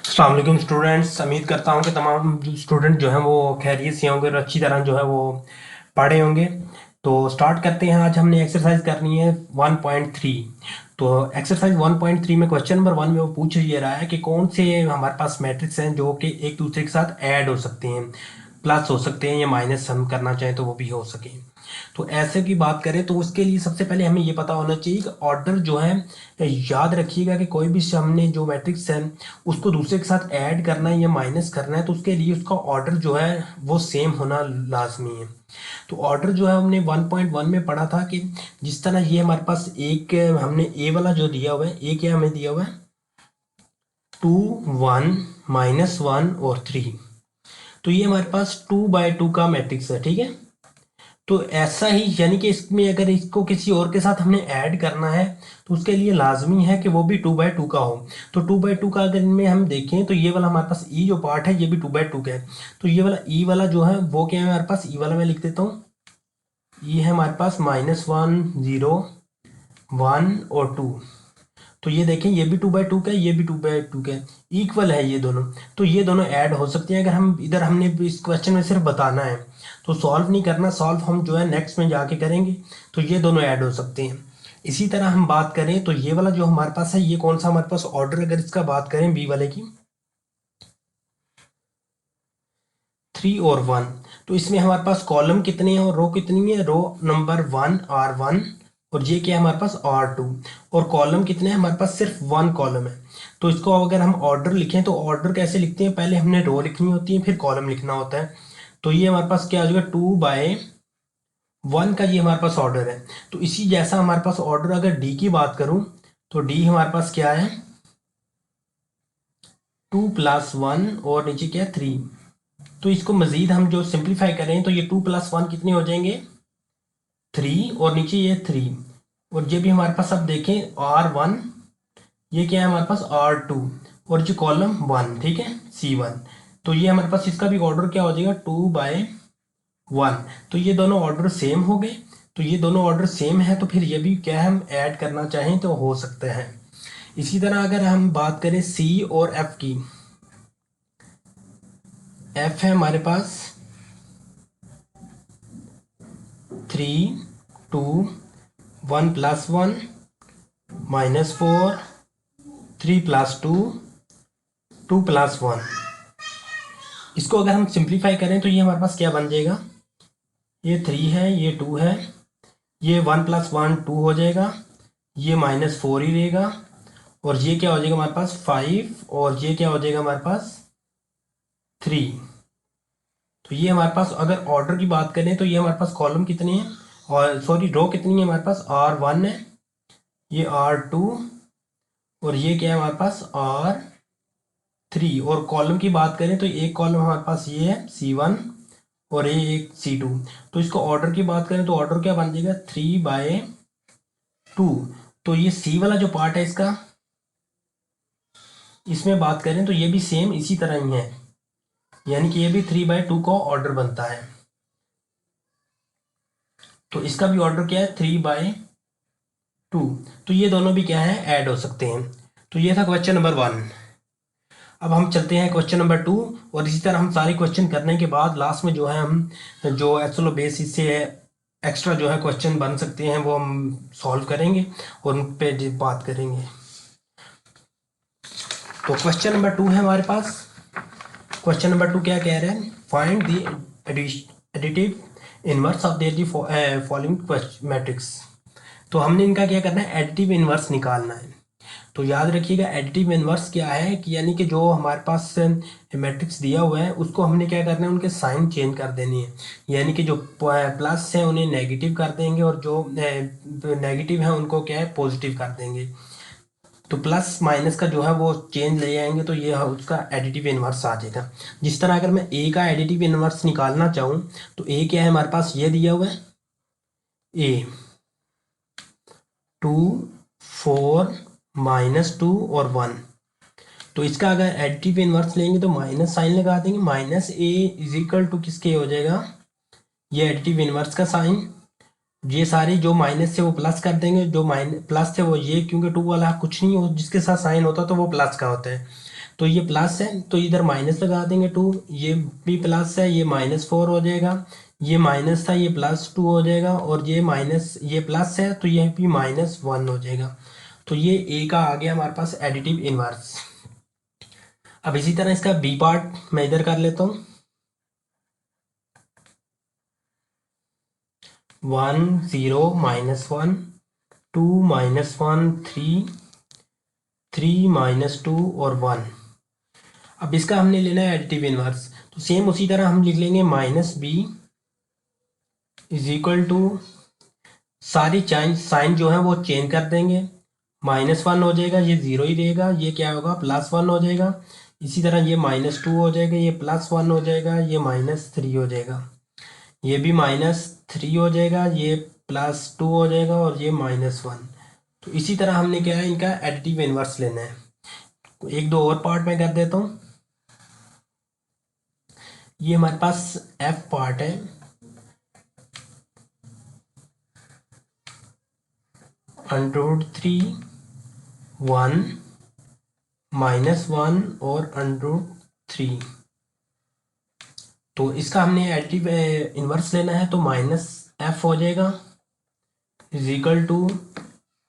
अस्सलाम वालेकुम स्टूडेंट्स। उम्मीद करता हूँ कि तमाम स्टूडेंट जो हैं वो खैरियत से होंगे और अच्छी तरह जो है वो पढ़े होंगे। तो स्टार्ट करते हैं। आज हमने एक्सरसाइज करनी है 1.3। तो एक्सरसाइज 1.3 में क्वेश्चन नंबर 1 में वो पूछ ये रहा है कि कौन से हमारे पास मैट्रिक्स हैं जो कि एक दूसरे के साथ ऐड हो सकते हैं, प्लस हो सकते हैं या माइनस हम करना चाहें तो वो भी हो सके। तो ऐसे की बात करें तो उसके लिए सबसे पहले हमें ये पता होना चाहिए कि ऑर्डर जो है, याद रखिएगा कि कोई भी हमने जो मैट्रिक्स है उसको दूसरे के साथ ऐड करना है या माइनस करना है तो उसके लिए उसका ऑर्डर जो है वो सेम होना लाजमी है। तो ऑर्डर जो है हमने 1.1 में पढ़ा था कि जिस तरह ये हमारे पास एक हमने ए वाला जो दिया हुआ है, ए क्या हमें दिया हुआ है 2 1 -1 और 3। तो ये हमारे पास 2/2 का मैट्रिक्स है, ठीक है। तो ऐसा ही यानी कि इसमें अगर इसको किसी और के साथ हमने ऐड करना है तो उसके लिए लाजमी है कि वो भी 2/2 का हो। तो 2/2 का अगर इनमें हम देखें तो ये वाला हमारे पास ई जो पार्ट है ये भी 2/2 का है। तो ये वाला ई वाला जो है वो क्या है हमारे पास, ई वाला मैं लिख देता हूँ। ई है हमारे पास -1 0 1 और 2। तो ये देखें ये भी 2/2 का है, ये भी 2/2 का है, इक्वल है ये दोनों। तो ये दोनों ऐड हो सकते हैं। अगर हम इधर हमने इस क्वेश्चन में सिर्फ बताना है तो सॉल्व नहीं करना, सॉल्व हम जो है नेक्स्ट में जाके करेंगे। तो ये दोनों ऐड हो सकते हैं। इसी तरह हम बात करें तो ये वाला जो हमारे पास है ये कौन सा हमारे पास ऑर्डर, अगर इसका बात करें बी वाले की 3 और 1। तो इसमें हमारे पास कॉलम कितने हैं और रो कितनी है, रो नंबर 1 R1 और ये क्या है हमारे पास R2। और कॉलम कितने हैं हमारे पास, सिर्फ 1 कॉलम है। तो इसको अगर हम ऑर्डर लिखें तो ऑर्डर कैसे लिखते हैं, पहले हमने रो लिखनी होती है फिर कॉलम लिखना होता है। तो ये हमारे पास क्या हो जाएगा 2/1 का ये हमारे पास ऑर्डर है। तो इसी जैसा हमारे पास ऑर्डर अगर डी की बात करूं तो डी हमारे पास क्या है 2+1 और नीचे क्या है 3। तो इसको मजीद हम जो सिंप्लीफाई करें तो ये 2+1 कितने हो जाएंगे 3 और नीचे ये 3। और ये भी हमारे पास अब देखें R1, ये क्या है हमारे पास R2 और जो कॉलम 1, ठीक है C1। तो ये हमारे पास इसका भी ऑर्डर क्या हो जाएगा 2/1। तो ये दोनों ऑर्डर सेम हो गए। तो ये दोनों ऑर्डर सेम है तो फिर ये भी क्या है हम ऐड करना चाहें तो हो सकते हैं। इसी तरह अगर हम बात करें C और F की, F है हमारे पास 3 2 1+1 -4 3+2 2+1। इसको अगर हम सिंप्लीफाई करें तो ये हमारे पास क्या बन जाएगा, ये 3 है ये 2 है, ये 1+1 2 हो जाएगा, ये -4 ही रहेगा और ये क्या हो जाएगा हमारे पास 5 और ये क्या हो जाएगा हमारे पास 3। तो ये हमारे पास अगर ऑर्डर की बात करें तो ये हमारे पास कॉलम कितने हैं और सॉरी रो कितनी है हमारे पास R1 है, ये R2 और ये क्या है हमारे पास R3। और कॉलम की बात करें तो एक कॉलम हमारे पास ये है C1 और ये एक C2। तो इसको ऑर्डर की बात करें तो ऑर्डर क्या बन जाएगा 3/2। तो ये C वाला जो पार्ट है इसका, इसमें बात करें तो ये भी सेम इसी तरह ही है, यानी कि ये भी 3/2 का ऑर्डर बनता है। तो इसका भी ऑर्डर क्या है 3/2। तो ये दोनों भी क्या है ऐड हो सकते हैं। तो ये था क्वेश्चन नंबर 1। अब हम चलते हैं क्वेश्चन नंबर 2। और इसी तरह हम सारे क्वेश्चन करने के बाद लास्ट में जो है हम जो एक्चुअल बेसिस से एक्स्ट्रा जो है क्वेश्चन बन सकते हैं वो हम सॉल्व करेंगे और उन पे बात करेंगे। तो क्वेश्चन नंबर 2 है हमारे पास। क्वेश्चन नंबर 2 क्या कह रहे हैं, find the additive inverse of their the following matrix. तो हमने इनका क्या करना है एडिटिव इनवर्स निकालना है। तो याद रखिएगा एडिटिव इनवर्स क्या है कि यानी कि जो हमारे पास मैट्रिक्स दिया हुआ है उसको हमने क्या करना है उनके साइन चेंज कर देनी है। यानी कि जो प्लस है उन्हें नेगेटिव कर देंगे और जो नेगेटिव है उनको क्या है पॉजिटिव कर देंगे। तो प्लस माइनस का जो है वो चेंज ले आएंगे तो ये उसका एडिटिव इनवर्स आ जाएगा। जिस तरह अगर मैं ए का एडिटिव इनवर्स निकालना चाहूँ तो ए क्या है हमारे पास ये दिया हुआ है ए 2 4 -2 और 1। तो इसका अगर एडिटिव इनवर्स लेंगे तो माइनस साइन लगा देंगे, -a = किसके हो जाएगा ये एडिटिव इनवर्स का साइन। ये सारे जो माइनस थे वो प्लस कर देंगे, जो माइनस प्लस थे वो ये, क्योंकि 2 वाला कुछ नहीं हो जिसके साथ साइन होता तो वो प्लस का होता है। तो ये प्लस है तो इधर माइनस लगा देंगे 2, ये भी प्लस है, ये -4 हो जाएगा, ये माइनस था ये +2 हो जाएगा, और ये माइनस ये प्लस है तो ये भी -1 हो जाएगा। तो ये ए का आ गया हमारे पास एडिटिव इनवर्स। अब इसी तरह इसका बी पार्ट मैं इधर कर लेता हूँ। 1 0 -1 2 -1 3 3 -2 और 1। अब इसका हमने लेना है एडिटिव इनवर्स, तो सेम उसी तरह हम लिख लेंगे -b इज इक्वल टू, सारी साइन जो है वो चेंज कर देंगे, -1 हो जाएगा, ये 0 ही रहेगा, ये क्या होगा +1 हो जाएगा। इसी तरह ये -2 हो जाएगा, ये +1 हो जाएगा, ये -3 हो जाएगा, ये भी -3 हो जाएगा, ये +2 हो जाएगा, और ये -1। तो इसी तरह हमने क्या है इनका एडिटिव इनवर्स लेना है। एक दो और पार्ट में कर देता हूँ। ये हमारे पास f पार्ट है, √3 1 -1 और √3। तो इसका हमने एडिटिव इनवर्स लेना है, तो -f हो जाएगा इज इक्वल टू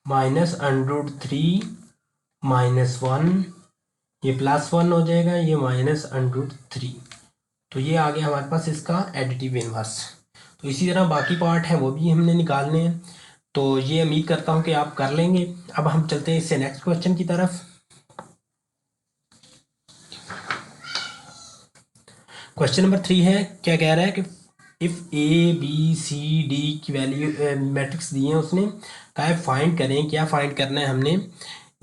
-√3 -1, ये +1 हो जाएगा, ये -√3। तो ये आ गया हमारे पास इसका एडिटिव इनवर्स। तो इसी तरह बाकी पार्ट है वो भी हमने निकालने हैं, तो ये उम्मीद करता हूँ कि आप कर लेंगे। अब हम चलते हैं इससे नेक्स्ट क्वेश्चन की तरफ। क्वेश्चन नंबर 3 है, क्या कह रहा है कि if A B C D की वैल्यू मैट्रिक्स दिए हैं उसने, कहा है फाइंड करें, क्या फाइंड करना है हमने,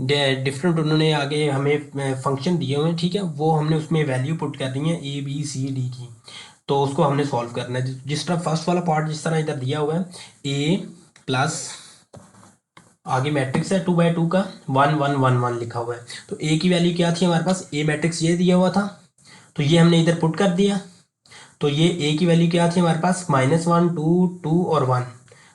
डिफरेंट उन्होंने आगे हमें फंक्शन दिए हुए हैं, ठीक है, वो हमने उसमें वैल्यू पुट कर दी है ए बी सी डी की, तो उसको हमने सॉल्व करना है। जिस तरह फर्स्ट वाला पार्ट जिस तरह इधर दिया हुआ है, ए प्लस आगे मैट्रिक्स है 2/2 का 1 1 1 1 लिखा हुआ है, तो ए की वैल्यू क्या थी हमारे पास, ए मैट्रिक्स ये दिया हुआ था, तो ये हमने इधर पुट कर दिया। तो ये ए की वैल्यू क्या थी हमारे पास, -1 2 2 और 1,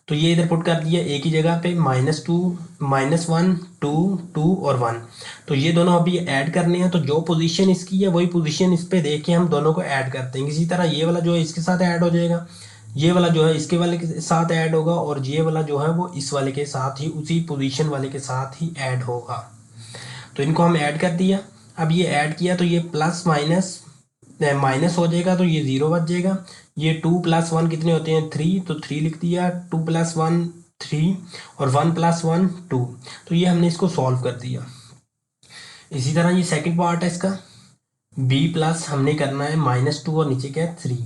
तो ये इधर पुट कर दिया ए की जगह पे, -2 -1 2 2 और 1। तो ये दोनों अभी ऐड करने हैं, तो जो पोजीशन इसकी है वही पोजीशन इस पे देख के हम दोनों को ऐड कर देंगे। इसी तरह ये वाला जो है इसके साथ ऐड हो जाएगा, ये वाला जो है इसके वाले के साथ ऐड होगा, और ये वाला जो है वो इस वाले के साथ ही उसी पोजीशन वाले के साथ ही ऐड होगा। तो इनको हम ऐड कर दिया। अब ये ऐड किया तो ये प्लस माइनस माइनस हो जाएगा, तो ये 0 बच जाएगा। ये 2 + 1 कितने होते हैं 3, तो 3 लिख दिया, 2 + 1 3 और 1 + 1 2। तो ये हमने इसको सॉल्व कर दिया। इसी तरह ये सेकंड पार्ट है इसका, b प्लस हमने करना है -2 और नीचे क्या है 3,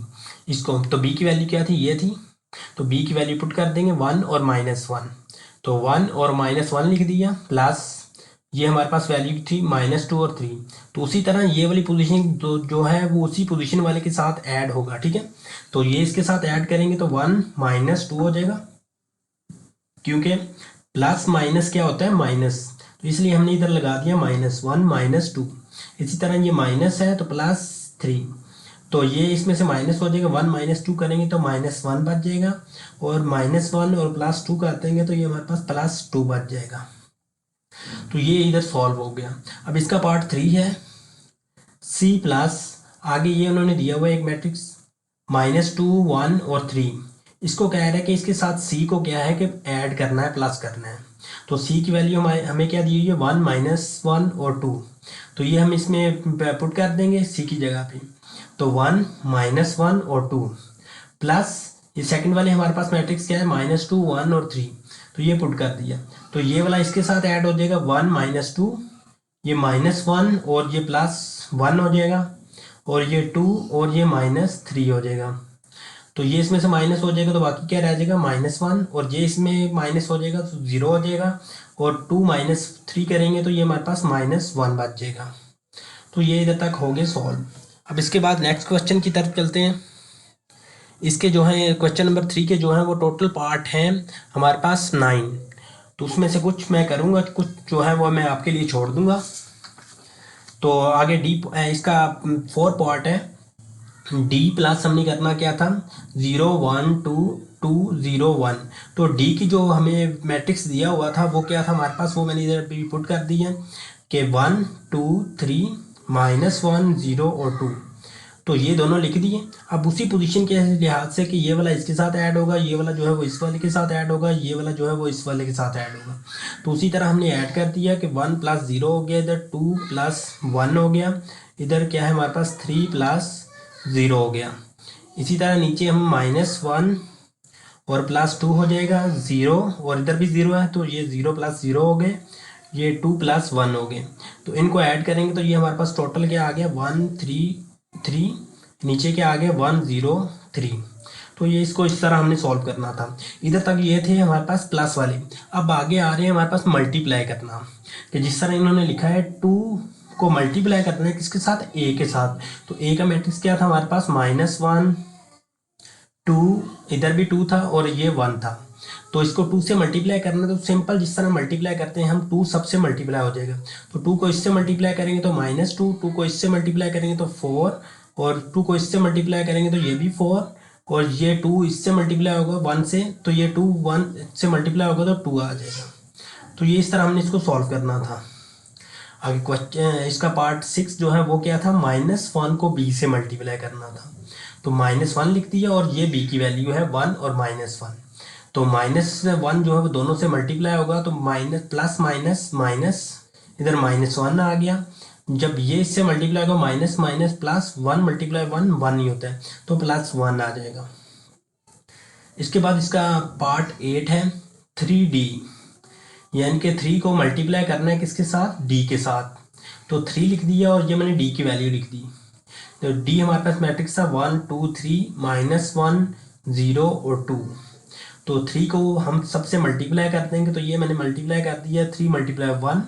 इसको तो b की वैल्यू क्या थी, ये थी, तो b की वैल्यू पुट कर देंगे 1 और -1, तो 1 और -1 लिख दिया, प्लस ये हमारे पास वैल्यू थी -2 और 3। तो उसी तरह ये वाली पोजीशन जो है वो उसी पोजीशन वाले के साथ ऐड होगा, ठीक है। तो ये इसके साथ ऐड करेंगे तो 1 -2 हो जाएगा, क्योंकि प्लस माइनस क्या होता है माइनस, तो इसलिए हमने इधर लगा दिया -1 -2। इसी तरह ये माइनस है तो +3, तो ये इसमें से माइनस हो जाएगा, 1 - 2 करेंगे तो -1 बच जाएगा, और -1 और +2 कर देंगे तो ये हमारे पास +2 बच जाएगा। तो ये इधर सॉल्व हो गया। अब इसका पार्ट 3 है, सी प्लस आगे ये उन्होंने दिया हुआ एक मैट्रिक्स -2 1 और 3, इसको कह रहा है कि इसके साथ सी को क्या है कि ऐड करना है, प्लस करना है। तो सी की वैल्यू हमें क्या दी हुई है 1 -1 और 2, तो ये हम इसमें पुट कर देंगे सी की जगह पे, तो 1 -1 और 2 प्लस ये सेकंड वाले हमारे पास मैट्रिक्स क्या है -2 1 और 3, तो ये पुट कर दिया। तो ये वाला इसके साथ ऐड हो जाएगा 1 -2, ये -1 और ये +1 हो जाएगा, और ये 2 और ये -3 हो जाएगा। तो ये इसमें से माइनस हो जाएगा तो बाकी क्या रह जाएगा -1, और ये इसमें माइनस हो जाएगा तो 0 हो जाएगा, और 2 -3 करेंगे तो ये हमारे पास -1 बच जाएगा। तो ये इधर तक हो गए सॉल्व। अब इसके बाद नेक्स्ट क्वेश्चन की तरफ चलते हैं। इसके जो है क्वेश्चन नंबर 3 के जो है वो टोटल पार्ट हैं हमारे पास 9, तो उसमें से कुछ मैं करूँगा, कुछ जो है वो मैं आपके लिए छोड़ दूँगा। तो आगे डी इसका 4 पार्ट है, डी प्लस हमने करना क्या था 0 1 2 2 0 1, तो डी की जो हमें मैट्रिक्स दिया हुआ था वो क्या था हमारे पास, वो मैंने इधर भी पुट कर दी है कि 1 2 3 -1 0 और 2, तो ये दोनों लिख दिए। अब उसी पोजीशन के लिहाज से कि ये वाला इसके साथ ऐड होगा, ये वाला जो है वो इस वाले के साथ ऐड होगा, ये वाला जो है वो इस वाले के साथ ऐड होगा। तो उसी तरह हमने ऐड कर दिया कि 1 + 0 हो गया, इधर 2 + 1 हो गया, इधर क्या है हमारे पास 3 + 0 हो गया। इसी तरह नीचे हम -1 और +2 हो जाएगा 0, और इधर भी 0 है तो ये 0 + 0 हो गए, ये 2 + 1 हो गए। तो इनको ऐड करेंगे तो ये हमारे पास टोटल क्या आ गया 133, नीचे क्या आ गया 103। तो ये इसको इस तरह हमने सॉल्व करना था। इधर तक ये थे हमारे पास प्लस वाले। अब आगे आ रहे हैं हमारे पास मल्टीप्लाई करना, कि जिस तरह इन्होंने लिखा है 2 को मल्टीप्लाई करना है किसके साथ, ए के साथ। तो ए का मैट्रिक्स क्या था हमारे पास -1 2, इधर भी 2 था और ये 1 था। तो इसको 2 से मल्टीप्लाई करना, तो सिंपल जिस तरह मल्टीप्लाई करते हैं हम, 2 सबसे मल्टीप्लाई हो जाएगा। तो 2 को इससे मल्टीप्लाई करेंगे तो -2, 2 को इससे मल्टीप्लाई करेंगे तो 4, और 2 को इससे मल्टीप्लाई करेंगे तो ये भी 4, और ये 2 इससे मल्टीप्लाई होगा 1 से, तो ये 2 1 से मल्टीप्लाई होगा तो 2 आ जाएगा। तो ये इस तरह हमने इसको सॉल्व करना था। आगे क्वेश्चन इसका पार्ट 6 जो है वो क्या था, -1 को b से मल्टीप्लाई करना था। तो -1 लिख दिया, और ये b की वैल्यू है 1 और -1। तो -1 जो है वो दोनों से मल्टीप्लाई होगा, तो माइनस प्लस माइनस माइनस, इधर -1 आ गया। जब ये इससे मल्टीप्लाई होगा माइनस माइनस प्लस, 1 × 1 1 ही होता है, तो +1 आ जाएगा। इसके बाद इसका पार्ट 8 है 3d, यानी कि 3 को मल्टीप्लाई करना है किसके साथ, d के साथ। तो 3 लिख दिया, और ये मैंने d की वैल्यू लिख दी। तो d हमारे पास मैट्रिक्स था 1 2 3 -1 0 और 2। तो 3 को हम सबसे मल्टीप्लाई कर देंगे, तो ये मैंने मल्टीप्लाई कर दिया, 3 × 1,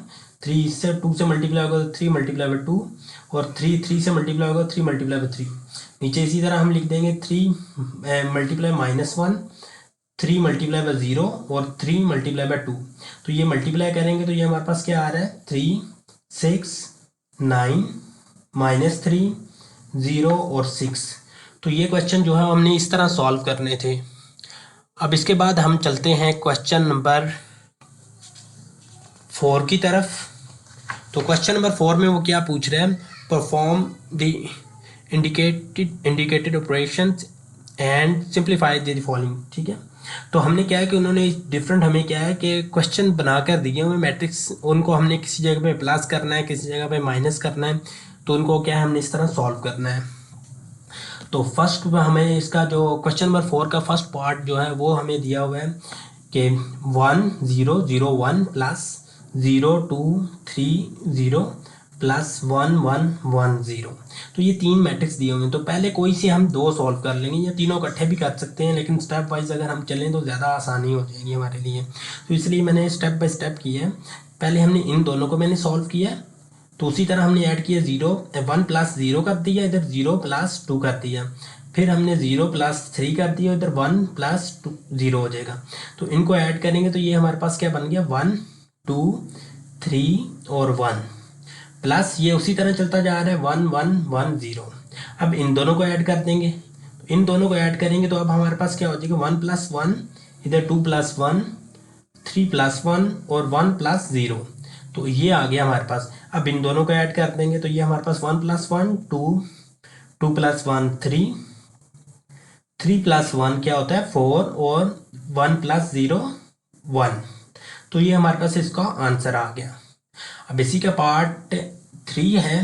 3 इससे 2 से मल्टीप्लाई होगा तो 3 × 2, और 3 3 से मल्टीप्लाई होगा 3 × 3। नीचे इसी तरह हम लिख देंगे 3 × -1, 3 × 0 और 3 × 2। तो ये मल्टीप्लाई करेंगे तो ये हमारे पास क्या आ रहा है 3 6 9 -3 0 और 6। तो ये क्वेश्चन जो है हमने इस तरह सॉल्व करने थे। अब इसके बाद हम चलते हैं क्वेश्चन नंबर 4 की तरफ। तो क्वेश्चन नंबर 4 में वो क्या पूछ रहे हैं, perform the indicated operations and simplify the following. ठीक है, तो हमने क्या है कि उन्होंने डिफरेंट हमें क्या है कि क्वेश्चन बनाकर दिए हुए मैट्रिक्स, उनको हमने किसी जगह पे प्लस करना है, किसी जगह पे माइनस करना है, तो उनको क्या है हमने इस तरह सॉल्व करना है। तो फर्स्ट हमें इसका जो क्वेश्चन नंबर 4 का फर्स्ट पार्ट जो है वो हमें दिया हुआ है कि 1 0 0 1 प्लस 0 2 3 0 प्लस 1 1 1 0। तो ये 3 मैट्रिक्स दिए हुए हैं। तो पहले कोई से हम 2 सॉल्व कर लेंगे, या तीनों इकट्ठे भी कर सकते हैं, लेकिन स्टेप वाइज अगर हम चलें तो ज़्यादा आसानी हो जाएगी हमारे लिए। तो इसलिए मैंने स्टेप बाय स्टेप किया है। पहले हमने इन दोनों को मैंने सॉल्व किया, तो उसी तरह हमने ऐड किया 1 + 0 कर दिया, इधर 0 + 2 कर दिया, फिर हमने 0 + 3 कर दिया, इधर 1 + 2 0 हो जाएगा। तो इनको ऐड करेंगे तो ये हमारे पास क्या बन गया 1 2 3 और 1, प्लस ये उसी तरह चलता जा रहा है 1 1 1 0। अब इन दोनों को ऐड कर देंगे, तो इन दोनों को ऐड करेंगे तो अब हमारे पास क्या हो जाएगा 1 + 1, इधर 2 + 1 3 + 1 और 1 + 0। तो ये आ गया हमारे पास। अब इन दोनों को ऐड कर देंगे तो ये हमारे पास 1 + 1 2 2 + 1 3 3 + 1 क्या होता है 4 और 1 + 0 1। तो ये हमारे पास इसका आंसर आ गया। अब इसी का पार्ट 3 है,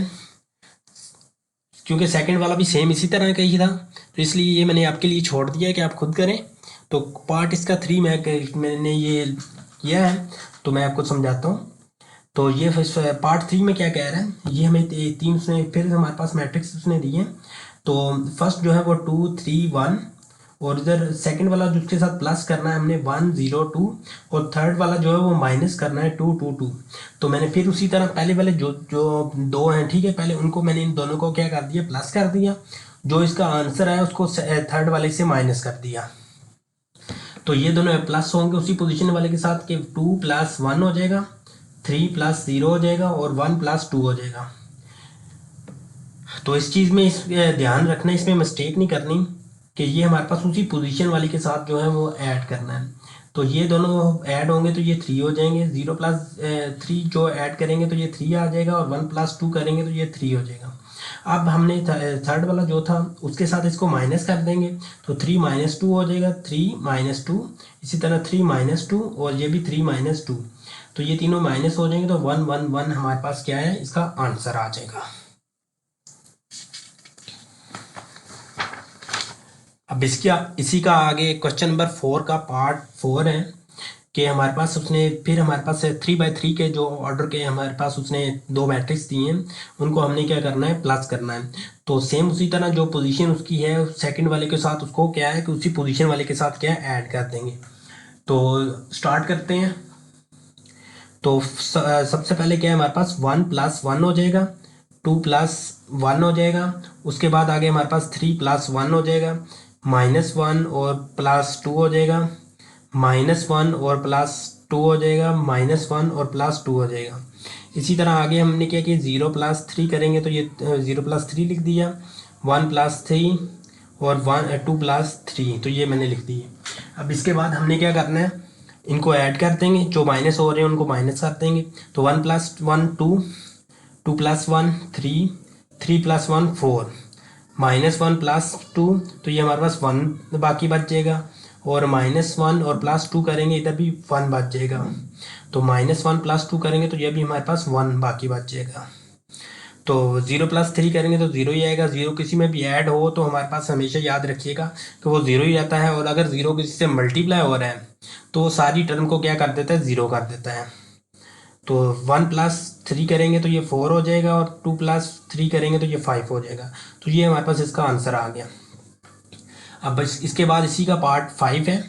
क्योंकि सेकंड वाला भी सेम इसी तरह का ही था, तो इसलिए ये मैंने आपके लिए छोड़ दिया कि आप खुद करें। तो पार्ट इसका 3 मैंने ये किया है, तो मैं आपको समझाता हूँ। तो ये पार्ट 3 में क्या कह रहा है, ये हमें 3 उसने फिर हमारे पास मैट्रिक्स उसने दिए। तो फर्स्ट जो है वो 2 3 1, और इधर सेकंड वाला जो उसके साथ प्लस करना है हमने 1 0 2, और थर्ड वाला जो है वो माइनस करना है 2 2 2। तो मैंने फिर उसी तरह पहले वाले जो जो 2 हैं, ठीक है, पहले उनको मैंने इन दोनों को क्या कर दिया प्लस कर दिया, जो इसका आंसर है उसको थर्ड वाले से माइनस कर दिया। तो ये दोनों प्लस होंगे उसी पोजीशन वाले के साथ कि 2 + 1 हो जाएगा, 3 + 0 हो जाएगा, और 1 + 2 हो जाएगा। तो इस चीज़ में ध्यान रखना, इसमें मिस्टेक नहीं करनी कि ये हमारे पास उसी पोजीशन वाले के साथ जो है वो ऐड करना है। तो ये दोनों ऐड होंगे तो ये 3 हो जाएंगे, 0 प्लस 3 जो ऐड करेंगे तो ये 3 आ जाएगा, और 1 प्लस 2 करेंगे तो ये 3 हो जाएगा। अब हमने थर्ड वाला जो था उसके साथ इसको माइनस कर देंगे, तो 3 माइनस 2 हो जाएगा, 3 माइनस 2, इसी तरह 3 माइनस 2, और ये भी 3 माइनस 2, तो ये तीनों माइनस हो जाएंगे, तो 1 1 1 हमारे पास क्या है, इसका आंसर आ जाएगा। अब इसी का आगे क्वेश्चन नंबर 4 का पार्ट 4 है कि हमारे पास उसने फिर हमारे पास 3/3 के जो ऑर्डर के हमारे पास उसने दो मैट्रिक्स दिए हैं, उनको हमने क्या करना है, प्लस करना है। तो सेम उसी तरह जो पोजीशन उसकी है सेकंड वाले के साथ, उसको क्या है कि उसी पोजीशन वाले के साथ क्या है, ऐड कर देंगे। तो स्टार्ट करते हैं। तो सबसे पहले क्या है हमारे पास, 1 प्लस 1 हो जाएगा, 2 प्लस 1 हो जाएगा, उसके बाद आगे हमारे पास 3 प्लस 1 हो जाएगा, -1 और +2 हो जाएगा, -1 और +2 हो जाएगा, -1 और +2 हो जाएगा। इसी तरह आगे हमने क्या किया, 0 प्लस 3 करेंगे तो ये 0 प्लस 3 लिख दिया, 1 प्लस 3 और 2 प्लस 3, तो ये मैंने लिख दिया। अब इसके बाद हमने क्या करना है, इनको ऐड कर देंगे, जो माइनस हो रहे हैं उनको माइनस कर देंगे। तो 1 प्लस 1 2, 2 प्लस 1 3, 3 प्लस 1 4, -1 प्लस 2, तो ये हमारे पास 1 बाकी बच जाएगा, और -1 और +2 करेंगे इधर भी 1 बच जाएगा, तो -1 प्लस 2 करेंगे तो ये भी हमारे पास 1 बाकी बच जाएगा। तो 0 प्लस 3 करेंगे तो 0 ही आएगा। 0 किसी में भी ऐड हो तो हमारे पास हमेशा याद रखिएगा कि वो 0 ही रहता है, और अगर 0 किसी से मल्टीप्लाई हो रहा है तो सारी टर्म को क्या कर देता है, 0 कर देता है। तो 1 प्लस 3 करेंगे तो ये 4 हो जाएगा, और 2 प्लस 3 करेंगे तो ये 5 हो जाएगा। तो ये हमारे पास इसका आंसर आ गया। अब इसके बाद इसी का पार्ट 5 है।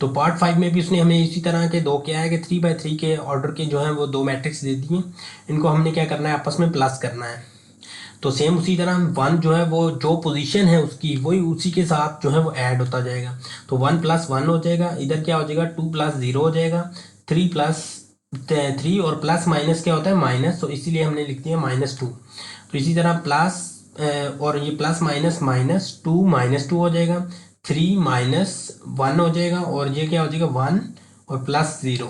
तो पार्ट 5 में भी उसने हमें इसी तरह के दो क्या है कि 3/3 के ऑर्डर के जो है वो दो मैट्रिक्स दे दिए, इनको हमने क्या करना है, आपस में प्लस करना है। तो सेम उसी तरह 1 जो है वो जो पोजीशन है उसकी वही उसी के साथ जो है वो ऐड होता जाएगा। तो 1 प्लस 1 हो जाएगा, इधर क्या हो जाएगा, 2 प्लस 0 हो जाएगा, 3 प्लस 3, और प्लस माइनस क्या होता है, माइनस, तो इसीलिए हमने लिख दिया -2। तो इसी तरह प्लस और ये प्लस माइनस -2 -2 हो जाएगा, 3 -1 हो जाएगा, और ये क्या हो जाएगा 1 और +0।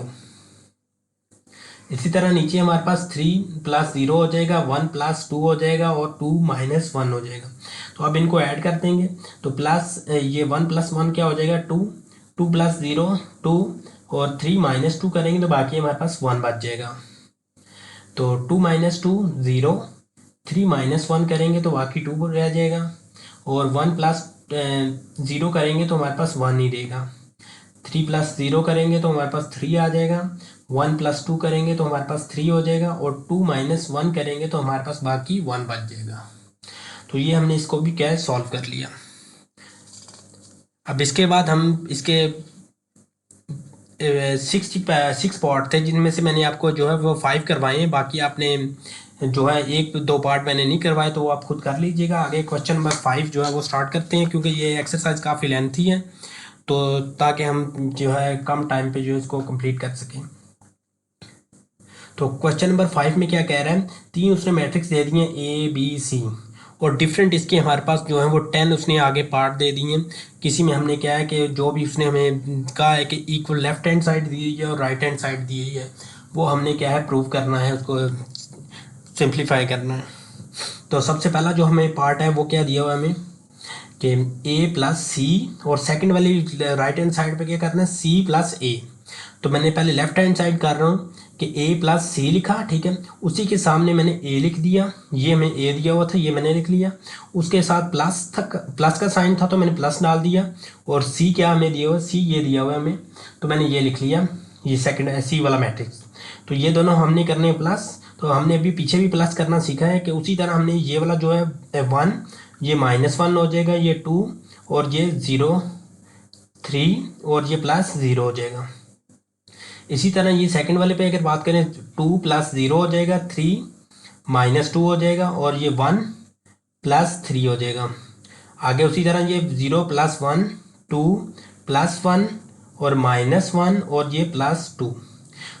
इसी तरह नीचे हमारे पास 3 प्लस 0 हो जाएगा, 1 प्लस 2 हो जाएगा, और 2 -1 हो जाएगा। तो अब इनको ऐड कर देंगे, तो प्लस ये 1 प्लस 1 क्या हो जाएगा 2, 2 प्लस 0 2, और 3 -2 करेंगे तो बाकी हमारे पास 1 बच जाएगा। तो 2 -2 0, 3 -1 करेंगे तो बाकी 2 रह जाएगा, और 1 प्लस 0 करेंगे तो हमारे पास 1 ही रहेगा। 3 प्लस 0 करेंगे तो हमारे पास 3 आ जाएगा, 1 प्लस 2 करेंगे तो हमारे पास 3 हो जाएगा, और 2 -1 करेंगे तो हमारे पास बाकी 1 बच जाएगा। तो ये हमने इसको भी क्या है, सॉल्व कर लिया। अब इसके बाद हम इसके 6 पार्ट थे, जिनमें से मैंने आपको जो है वो 5 करवाए हैं, बाकी आपने जो है 1-2 पार्ट मैंने नहीं करवाए, तो वो आप खुद कर लीजिएगा। आगे क्वेश्चन नंबर 5 जो है वो स्टार्ट करते हैं, क्योंकि ये एक्सरसाइज काफ़ी लेंथी है, तो ताकि हम जो है कम टाइम पे जो है इसको कंप्लीट कर सकें। तो क्वेश्चन नंबर 5 में क्या कह रहा है, 3 उसने मैट्रिक्स दे दिए ABC, और डिफरेंट इसके हमारे पास जो है वो 10 उसने आगे पार्ट दे दिए। किसी में हमने क्या है कि जो भी उसने हमें कहा है कि इक्वल लेफ्ट हैंड साइड दी है और राइट हैंड साइड दी है, वो हमने क्या है प्रूव करना है, उसको सिंप्लीफाई करना है। तो सबसे पहला जो हमें पार्ट है वो क्या दिया हुआ है हमें कि A प्लस C, और सेकंड वाली राइट हैंड साइड पे क्या करना है, C प्लस A। तो मैंने पहले लेफ्ट हैंड साइड कर रहा हूँ कि A प्लस C लिखा, ठीक है, उसी के सामने मैंने A लिख दिया, ये हमें A दिया हुआ था, ये मैंने लिख लिया, उसके साथ प्लस था, प्लस का साइन था तो मैंने प्लस डाल दिया, और C क्या हमें दिया हुआ, C ये दिया हुआ है हमें, तो मैंने ये लिख लिया, ये सेकंड C वाला मैट्रिक्स। तो ये दोनों हमने करने हैं प्लस, तो हमने अभी पीछे भी प्लस करना सीखा है कि उसी तरह हमने ये वाला जो है 1, ये -1 हो जाएगा, ये 2, और ये 0 3, और ये +0 हो जाएगा। इसी तरह ये सेकंड वाले पे अगर बात करें, 2 प्लस 0 हो जाएगा, 3 -2 हो जाएगा, और ये 1 प्लस 3 हो जाएगा। आगे उसी तरह ये 0 प्लस 1 2 प्लस 1 और -1, और ये +2।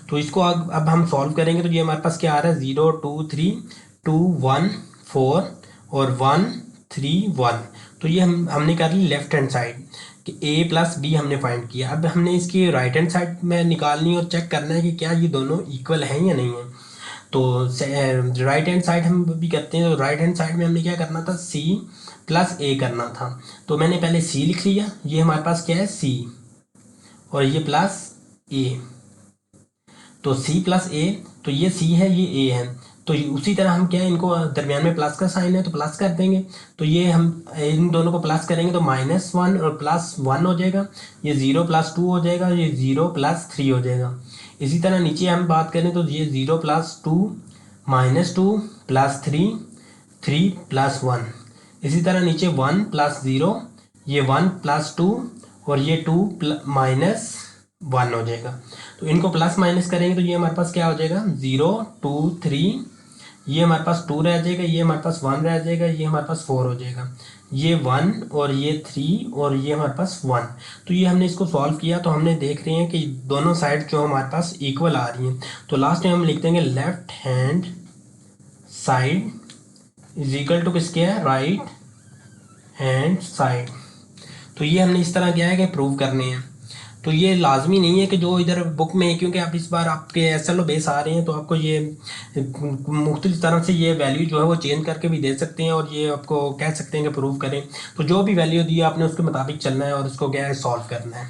तो इसको अब हम सॉल्व करेंगे तो ये हमारे पास क्या आ रहा है, 0 2 3 2 1 4 और 1 1। तो ये हमने कर ली लेफ्ट हैंड साइड कि a प्लस बी हमने फाइंड किया। अब हमने इसकी राइट हैंड साइड में निकालनी और चेक करना है कि क्या ये दोनों इक्वल हैं या नहीं है। तो राइट हैंड साइड हम भी करते हैं। तो राइट हैंड साइड में हमने क्या करना था, c प्लस a करना था। तो मैंने पहले c लिख लिया, ये हमारे पास क्या है c, और ये प्लस a। तो c प्लस a, तो ये c है ये a है। तो उसी तरह हम क्या है, इनको दरमियान में प्लस का साइन है तो प्लस कर देंगे। तो ये हम इन दोनों को प्लस करेंगे तो -1 और +1 हो जाएगा। ये 0 + 2 हो जाएगा, ये 0 + 3 हो जाएगा। इसी तरह नीचे हम बात करें तो ये 0 + 2 -2 + 3 3 + 1। इसी तरह नीचे 1 + 0, ये 1 + 2 और ये 2 -1 हो जाएगा। तो इनको प्लस माइनस करेंगे तो ये हमारे पास क्या हो जाएगा, 0 2 3, ये हमारे पास 2 रह जाएगा, ये हमारे पास 1 रह जाएगा, ये हमारे पास 4 हो जाएगा, ये 1 और ये 3 और ये हमारे पास 1। तो ये हमने इसको सॉल्व किया तो हमने देख रहे हैं कि दोनों साइड जो हमारे पास इक्वल आ रही हैं। तो लास्ट में हम लिख देंगे left hand side is equal to किसके है, राइट हैंड साइड। तो ये हमने इस तरह किया है कि प्रूव करने हैं। तो ये लाजमी नहीं है कि जो इधर बुक में है, क्योंकि आप इस बार आपके SLO बेस आ रहे हैं तो आपको ये मुख्तलिफ तरह से ये वैल्यू जो है वो चेंज करके भी दे सकते हैं और ये आपको कह सकते हैं कि प्रूव करें। तो जो भी वैल्यू दी आपने उसके मुताबिक चलना है और उसको क्या है सॉल्व करना है।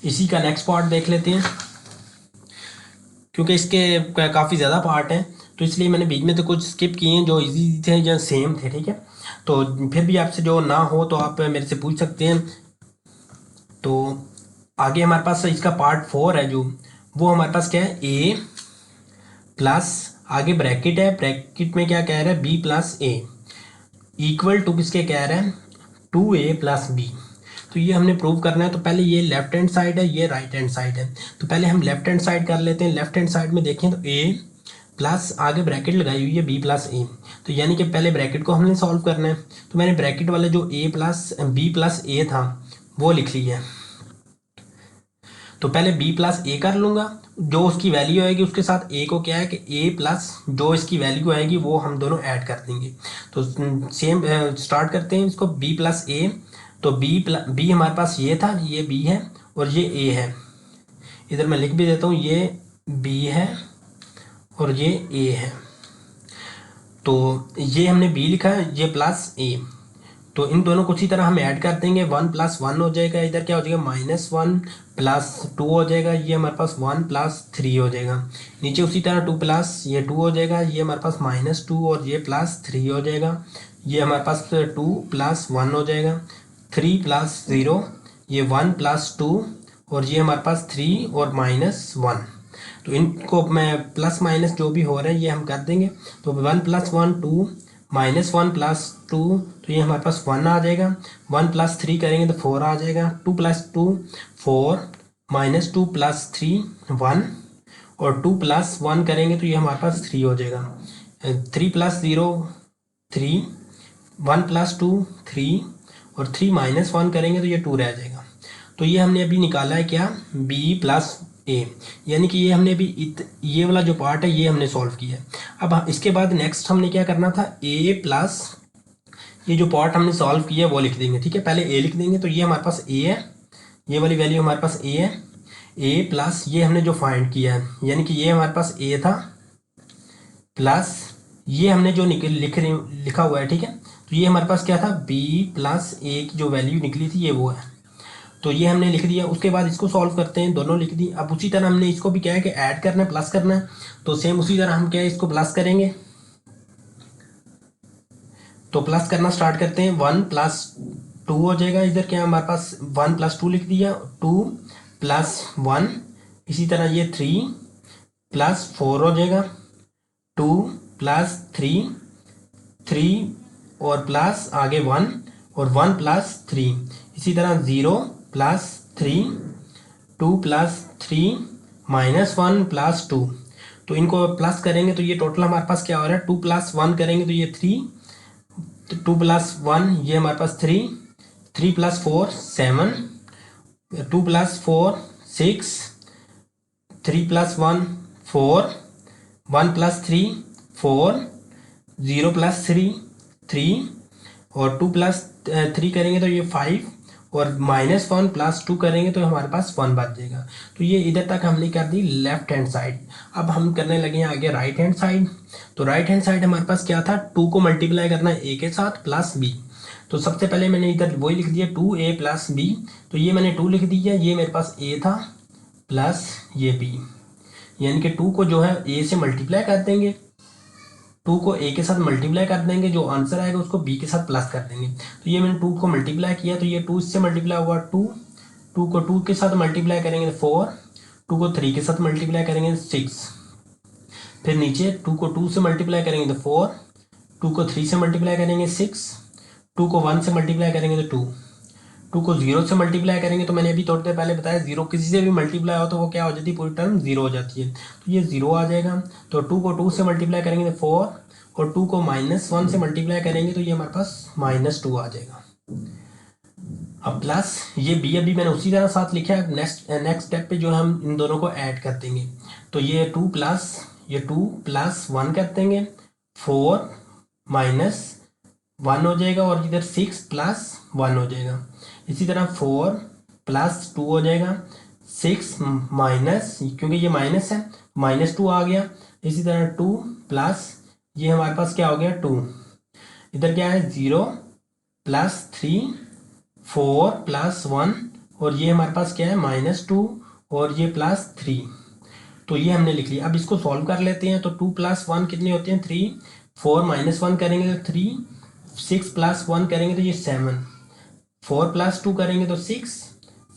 इसी का नेक्स्ट पार्ट देख लेते हैं, क्योंकि इसके काफ़ी ज़्यादा पार्ट हैं तो इसलिए मैंने बीच में तो कुछ स्किप किए हैं जो इजी थे या सेम थे, ठीक है। तो फिर भी आपसे जो ना हो तो आप मेरे से पूछ सकते हैं। तो आगे हमारे पास इसका पार्ट 4 है जो, वो हमारे पास क्या है, a प्लस आगे ब्रैकेट है, ब्रैकेट में क्या कह रहा है, b plus a equal to किसके कह रहा है, 2a प्लस b। तो ये हमने प्रूव करना है। तो पहले ये लेफ्ट हैंड साइड है, ये राइट हैंड साइड है। तो पहले हम लेफ्ट हैंड साइड कर लेते हैं। लेफ्ट हैंड साइड में देखें तो a प्लस आगे ब्रैकेट लगाई हुई है b प्लस a। तो यानी कि पहले ब्रैकेट को हमने सॉल्व करना है। तो मैंने ब्रैकेट वाले जो a plus b plus a था वो लिख लिया है। तो पहले b प्लस a कर लूँगा, जो उसकी वैल्यू आएगी उसके साथ a को क्या है कि a प्लस जो इसकी वैल्यू आएगी वो हम दोनों ऐड कर देंगे। तो सेम स्टार्ट करते हैं इसको, b प्लस a। तो b हमारे पास ये था, ये b है और ये a है। इधर मैं लिख भी देता हूँ, ये b है और ये a है। तो ये हमने b लिखा है, ये प्लस a। तो इन दोनों को उसी तरह हम ऐड कर देंगे, 1 + 1 हो जाएगा, इधर क्या हो जाएगा -1 + 2 हो जाएगा, ये हमारे पास 1 + 3 हो जाएगा। नीचे उसी तरह 2 प्लस ये 2 हो जाएगा, ये हमारे पास -2 और ये +3 हो जाएगा, ये हमारे पास 2 + 1 हो जाएगा, 3 + 0, ये 1 + 2 और ये हमारे पास 3 और -1। तो इनको मैं प्लस माइनस जो भी हो रहा है ये हम कर देंगे। तो 1 + 1 2, -1 + 2, तो ये हमारे पास 1 आ जाएगा। 1 + 3 करेंगे तो 4 आ जाएगा। 2 + 2 4, -2 + 3 1 और 2 + 1 करेंगे तो ये हमारे पास 3 हो जाएगा। 3 + 0 3, 1 + 2 3 और 3 - 1 करेंगे तो ये 2 रह जाएगा। तो ये हमने अभी निकाला है क्या, b प्लस a, यानी कि ये हमने अभी ये वाला जो पार्ट है ये हमने सॉल्व किया है। अब इसके बाद नेक्स्ट हमने क्या करना था, a प्लस ये जो पार्ट हमने सॉल्व किया है वो लिख देंगे, ठीक है। पहले a लिख देंगे, तो ये हमारे पास a है, ये वाली वैल्यू हमारे पास a है। a प्लस ये हमने जो फाइंड किया है, यानी कि ये हमारे पास a था, प्लस ये हमने जो लिखा हुआ है, ठीक है। तो ये हमारे पास क्या था, b प्लस a की जो वैल्यू निकली थी ये वो है। तो ये हमने लिख दिया। उसके बाद इसको सॉल्व करते हैं, दोनों लिख दी। अब उसी तरह हमने इसको भी क्या है कि ऐड करना है, प्लस करना है। तो सेम उसी तरह हम क्या है इसको प्लस करेंगे। तो प्लस करना स्टार्ट करते हैं, 1 + 2 हो जाएगा। इधर क्या हमारे पास 1 + 2 लिख दिया, 2 + 1। इसी तरह ये 3 + 4 हो जाएगा, 2 + 3 3 और प्लस आगे 1 और 1 + 3। इसी तरह 0 + 3 2 + 3 -1 + 2। तो इनको प्लस करेंगे तो ये टोटल हमारे पास क्या हो रहा है, 2 + 1 करेंगे तो ये 3, तो 2 + 1 ये हमारे पास 3, 3 + 4 7, 2 + 4 6, 3 + 1 4, 1 + 3 4, 0 + 3 3 और 2+3 करेंगे तो ये 5, और -1 +2 करेंगे तो हमारे पास 1 बच जाएगा। तो ये इधर तक हमने कर दी लेफ्ट हैंड साइड। अब हम करने लगे हैं आगे राइट हैंड साइड। तो राइट हैंड साइड हमारे पास क्या था, 2 को मल्टीप्लाई करना है a के साथ प्लस b। तो सबसे पहले मैंने इधर वही लिख दिया 2a + b। तो ये मैंने 2 लिख दिया, ये मेरे पास a था प्लस ये b, यानी कि 2 को जो है a से मल्टीप्लाई कर देंगे, 2 को a के साथ मल्टीप्लाई कर देंगे, जो आंसर आएगा उसको b के साथ प्लस कर देंगे। तो ये मैंने 2 को मल्टीप्लाई किया, तो ये 2 इससे मल्टीप्लाई हुआ 2, 2 को 2 के साथ मल्टीप्लाई करेंगे तो 4, 2 को 3 के साथ मल्टीप्लाई करेंगे तो 6, फिर नीचे 2 को 2 से मल्टीप्लाई करेंगे तो 4, 2 को 3 से मल्टीप्लाई करेंगे 6, 2 को 1 से मल्टीप्लाई करेंगे तो 2, 2 को 0 से मल्टीप्लाई करेंगे तो मैंने अभी थोड़ी देर पहले बताया 0 किसी से भी मल्टीप्लाई हो तो वो क्या हो जाती है, पूरी टर्म 0 हो जाती है। तो ये 0 आ जाएगा। तो 2 को 2 से मल्टीप्लाई करेंगे तो 4, और 2 को -1 से मल्टीप्लाई करेंगे तो ये हमारे पास -2 आ जाएगा। अब प्लस ये बी अभी मैंने उसी तरह साथ लिखा है। नेक्स्ट स्टेप पे जो हम इन दोनों को ऐड कर देंगे, तो ये 2 + 1 कर देंगे, 4 -1 हो जाएगा, और इधर 6 + 1 हो जाएगा। इसी तरह 4 + 2 हो जाएगा, 6 माइनस, क्योंकि ये माइनस है, -2 आ गया। इसी तरह 2 प्लस ये हमारे पास क्या हो गया 2, इधर क्या है 0 + 3, 4 + 1, और ये हमारे पास क्या है -2, और ये +3। तो ये हमने लिख लिया। अब इसको सॉल्व कर लेते हैं। तो 2 + 1 कितने होते हैं 3, 4 -1 करेंगे तो 3, 6 + 1 करेंगे तो ये 7, 4 + 2 करेंगे तो 6,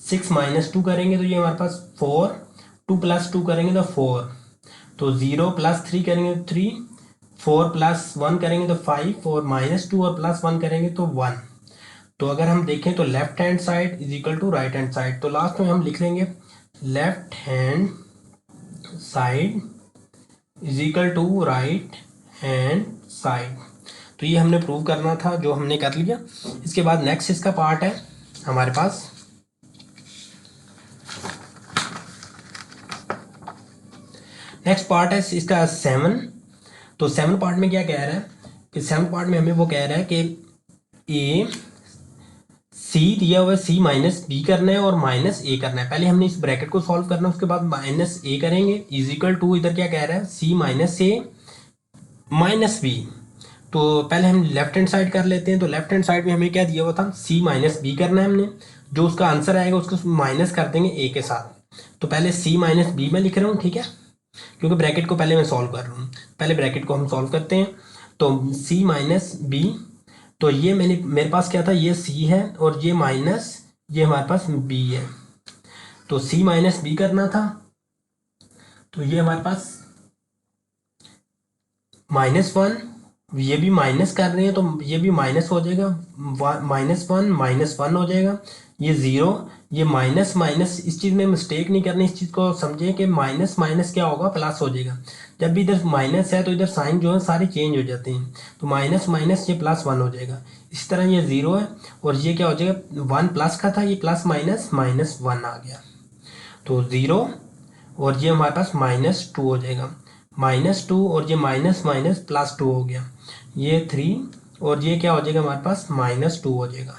6 -2 करेंगे तो ये हमारे पास 4, 2 + 2 करेंगे तो 4, तो 0 + 3 करेंगे तो 3, 4 + 1 करेंगे तो 5, और -2 और +1 करेंगे तो 1। तो अगर हम देखें तो left hand side is equal to right hand side. तो लास्ट में हम लिख लेंगे left hand side is equal to right hand side. तो ये हमने प्रूव करना था, जो हमने कर लिया। इसके बाद नेक्स्ट इसका पार्ट है हमारे पास, नेक्स्ट पार्ट है इसका 7। तो 7 पार्ट में क्या कह रहा है कि 7 पार्ट में हमें वो कह रहा है कि ए सी दिया हुआ है, सी -b करना है और -a करना है। पहले हमने इस ब्रैकेट को सॉल्व करना है, उसके बाद -a करेंगे इज इक्वल टू, इधर क्या कह रहा है c - a -b। तो पहले हम लेफ्ट हैंड साइड कर लेते हैं। तो लेफ्ट हैंड साइड में हमें क्या दिया हुआ था, c - b करना है हमने, जो उसका आंसर आएगा उसको माइनस कर देंगे a के साथ। तो पहले c - b में लिख रहा हूँ, ठीक है, क्योंकि ब्रैकेट को पहले मैं सॉल्व कर रहा हूँ। पहले ब्रैकेट को हम सॉल्व करते हैं। तो c - b, तो ये मेरे पास क्या था, ये c है, और ये माइनस, ये हमारे पास b है। तो c - b करना था, तो ये हमारे पास -1, ये भी माइनस कर रहे हैं तो ये भी माइनस हो जाएगा, -1 -1 हो जाएगा, ये 0, ये माइनस माइनस, इस चीज़ में मिस्टेक नहीं करनी, इस चीज़ को समझें कि माइनस माइनस क्या होगा, प्लस हो जाएगा। जब भी इधर माइनस है तो इधर साइन जो है सारे चेंज हो जाते हैं। तो माइनस माइनस ये +1 हो जाएगा। इसी तरह ये 0 है, और ये क्या हो जाएगा, 1 प्लस का था, ये प्लस माइनस -1 आ गया। तो 0, और ये हमारे पास -2 हो जाएगा, -2, और ये माइनस माइनस +2 हो गया, ये 3, और ये क्या हो जाएगा हमारे पास -2 हो जाएगा।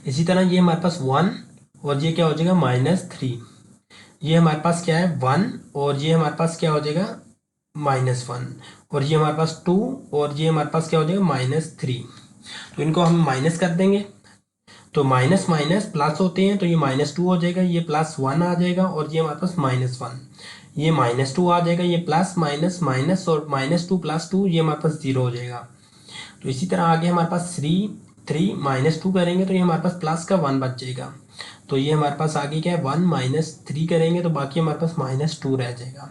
इसी तरह ये हमारे पास 1, और ये क्या हो जाएगा -3, ये हमारे पास क्या है 1, और ये हमारे पास क्या हो जाएगा -1, और ये हमारे पास 2, और ये हमारे पास क्या हो जाएगा -3। तो इनको हम माइनस कर देंगे। तो माइनस माइनस प्लस होते हैं, तो ये -2 हो जाएगा, ये +1 आ जाएगा, और ये हमारे पास -1, ये -2 आ जाएगा, ये प्लस माइनस माइनस, और -2 + 2 ये हमारे पास 0 हो जाएगा। तो इसी तरह आगे हमारे पास 3 -2 करेंगे तो ये हमारे पास प्लस का 1 बच जाएगा। तो ये हमारे पास आगे क्या है 1 - 3 करेंगे तो बाकी हमारे पास -2 रह जाएगा।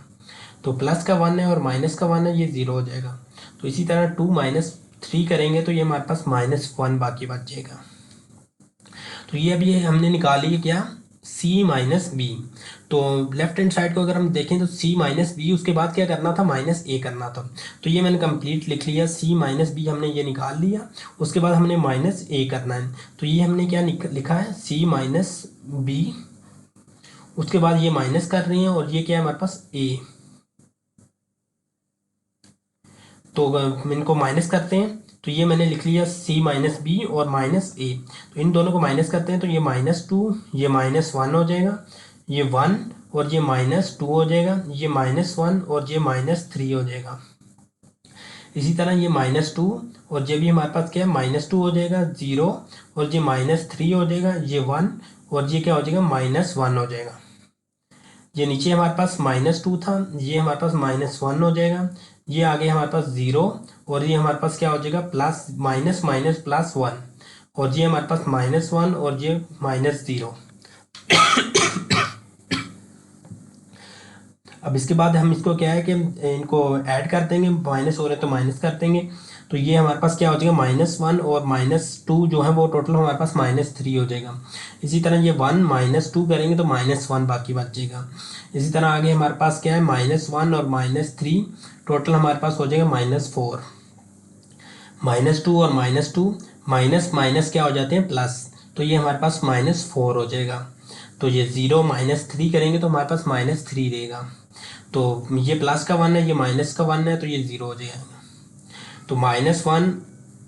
तो प्लस का 1 है और माइनस का 1 है, ये 0 हो जाएगा। तो इसी तरह 2 - 3 करेंगे तो ये हमारे पास -1 बाकी बच जाएगा। तो ये अभी हमने निकाली है क्या, c - b। तो लेफ्ट हैंड साइड को अगर हम देखें तो c - b, उसके बाद क्या करना था, -a करना था। तो ये मैंने कंप्लीट लिख लिया, c - b हमने ये निकाल लिया। उसके बाद हमने -a करना है। तो ये हमने क्या लिखा है, c - b, उसके बाद ये माइनस कर रहे हैं, और ये क्या है हमारे पास a। तो हम इनको माइनस करते हैं, तो ये मैंने लिख लिया c माइनस बी और माइनस ए। तो इन दोनों को माइनस करते हैं तो ये -2, ये -1 हो जाएगा, ये 1 और ये -2 हो जाएगा, ये -1 और ये -3 हो जाएगा। इसी तरह ये -2 और ये भी हमारे पास क्या है, -2 हो जाएगा, 0 और ये -3 हो जाएगा, ये 1 और ये क्या हो जाएगा, -1 हो जाएगा। ये नीचे हमारे पास -2 था, ये हमारे पास -1 हो जाएगा, ये आगे हमारे पास 0 और ये हमारे पास क्या हो जाएगा, प्लस माइनस माइनस प्लस 1 और ये हमारे पास -1 और ये -0। अब इसके बाद हम इसको क्या है कि इनको ऐड कर देंगे, माइनस हो रहे तो माइनस कर देंगे। तो ये हमारे पास क्या हो जाएगा, -1 और -2 जो है वो टोटल हमारे पास -3 हो जाएगा। इसी तरह ये 1 -2 करेंगे तो -1 बाकी बच जाएगा। इसी तरह आगे हमारे पास क्या है, -1 और -3 टोटल हमारे पास हो जाएगा -4। -2 और -2 माइनस माइनस क्या हो जाते हैं, प्लस, तो ये हमारे पास -4 हो जाएगा। तो ये 0 -3 करेंगे तो हमारे पास -3 रहेगा। तो ये प्लस का 1 है, ये माइनस का 1 है, तो ये 0 हो जाएगा। तो -1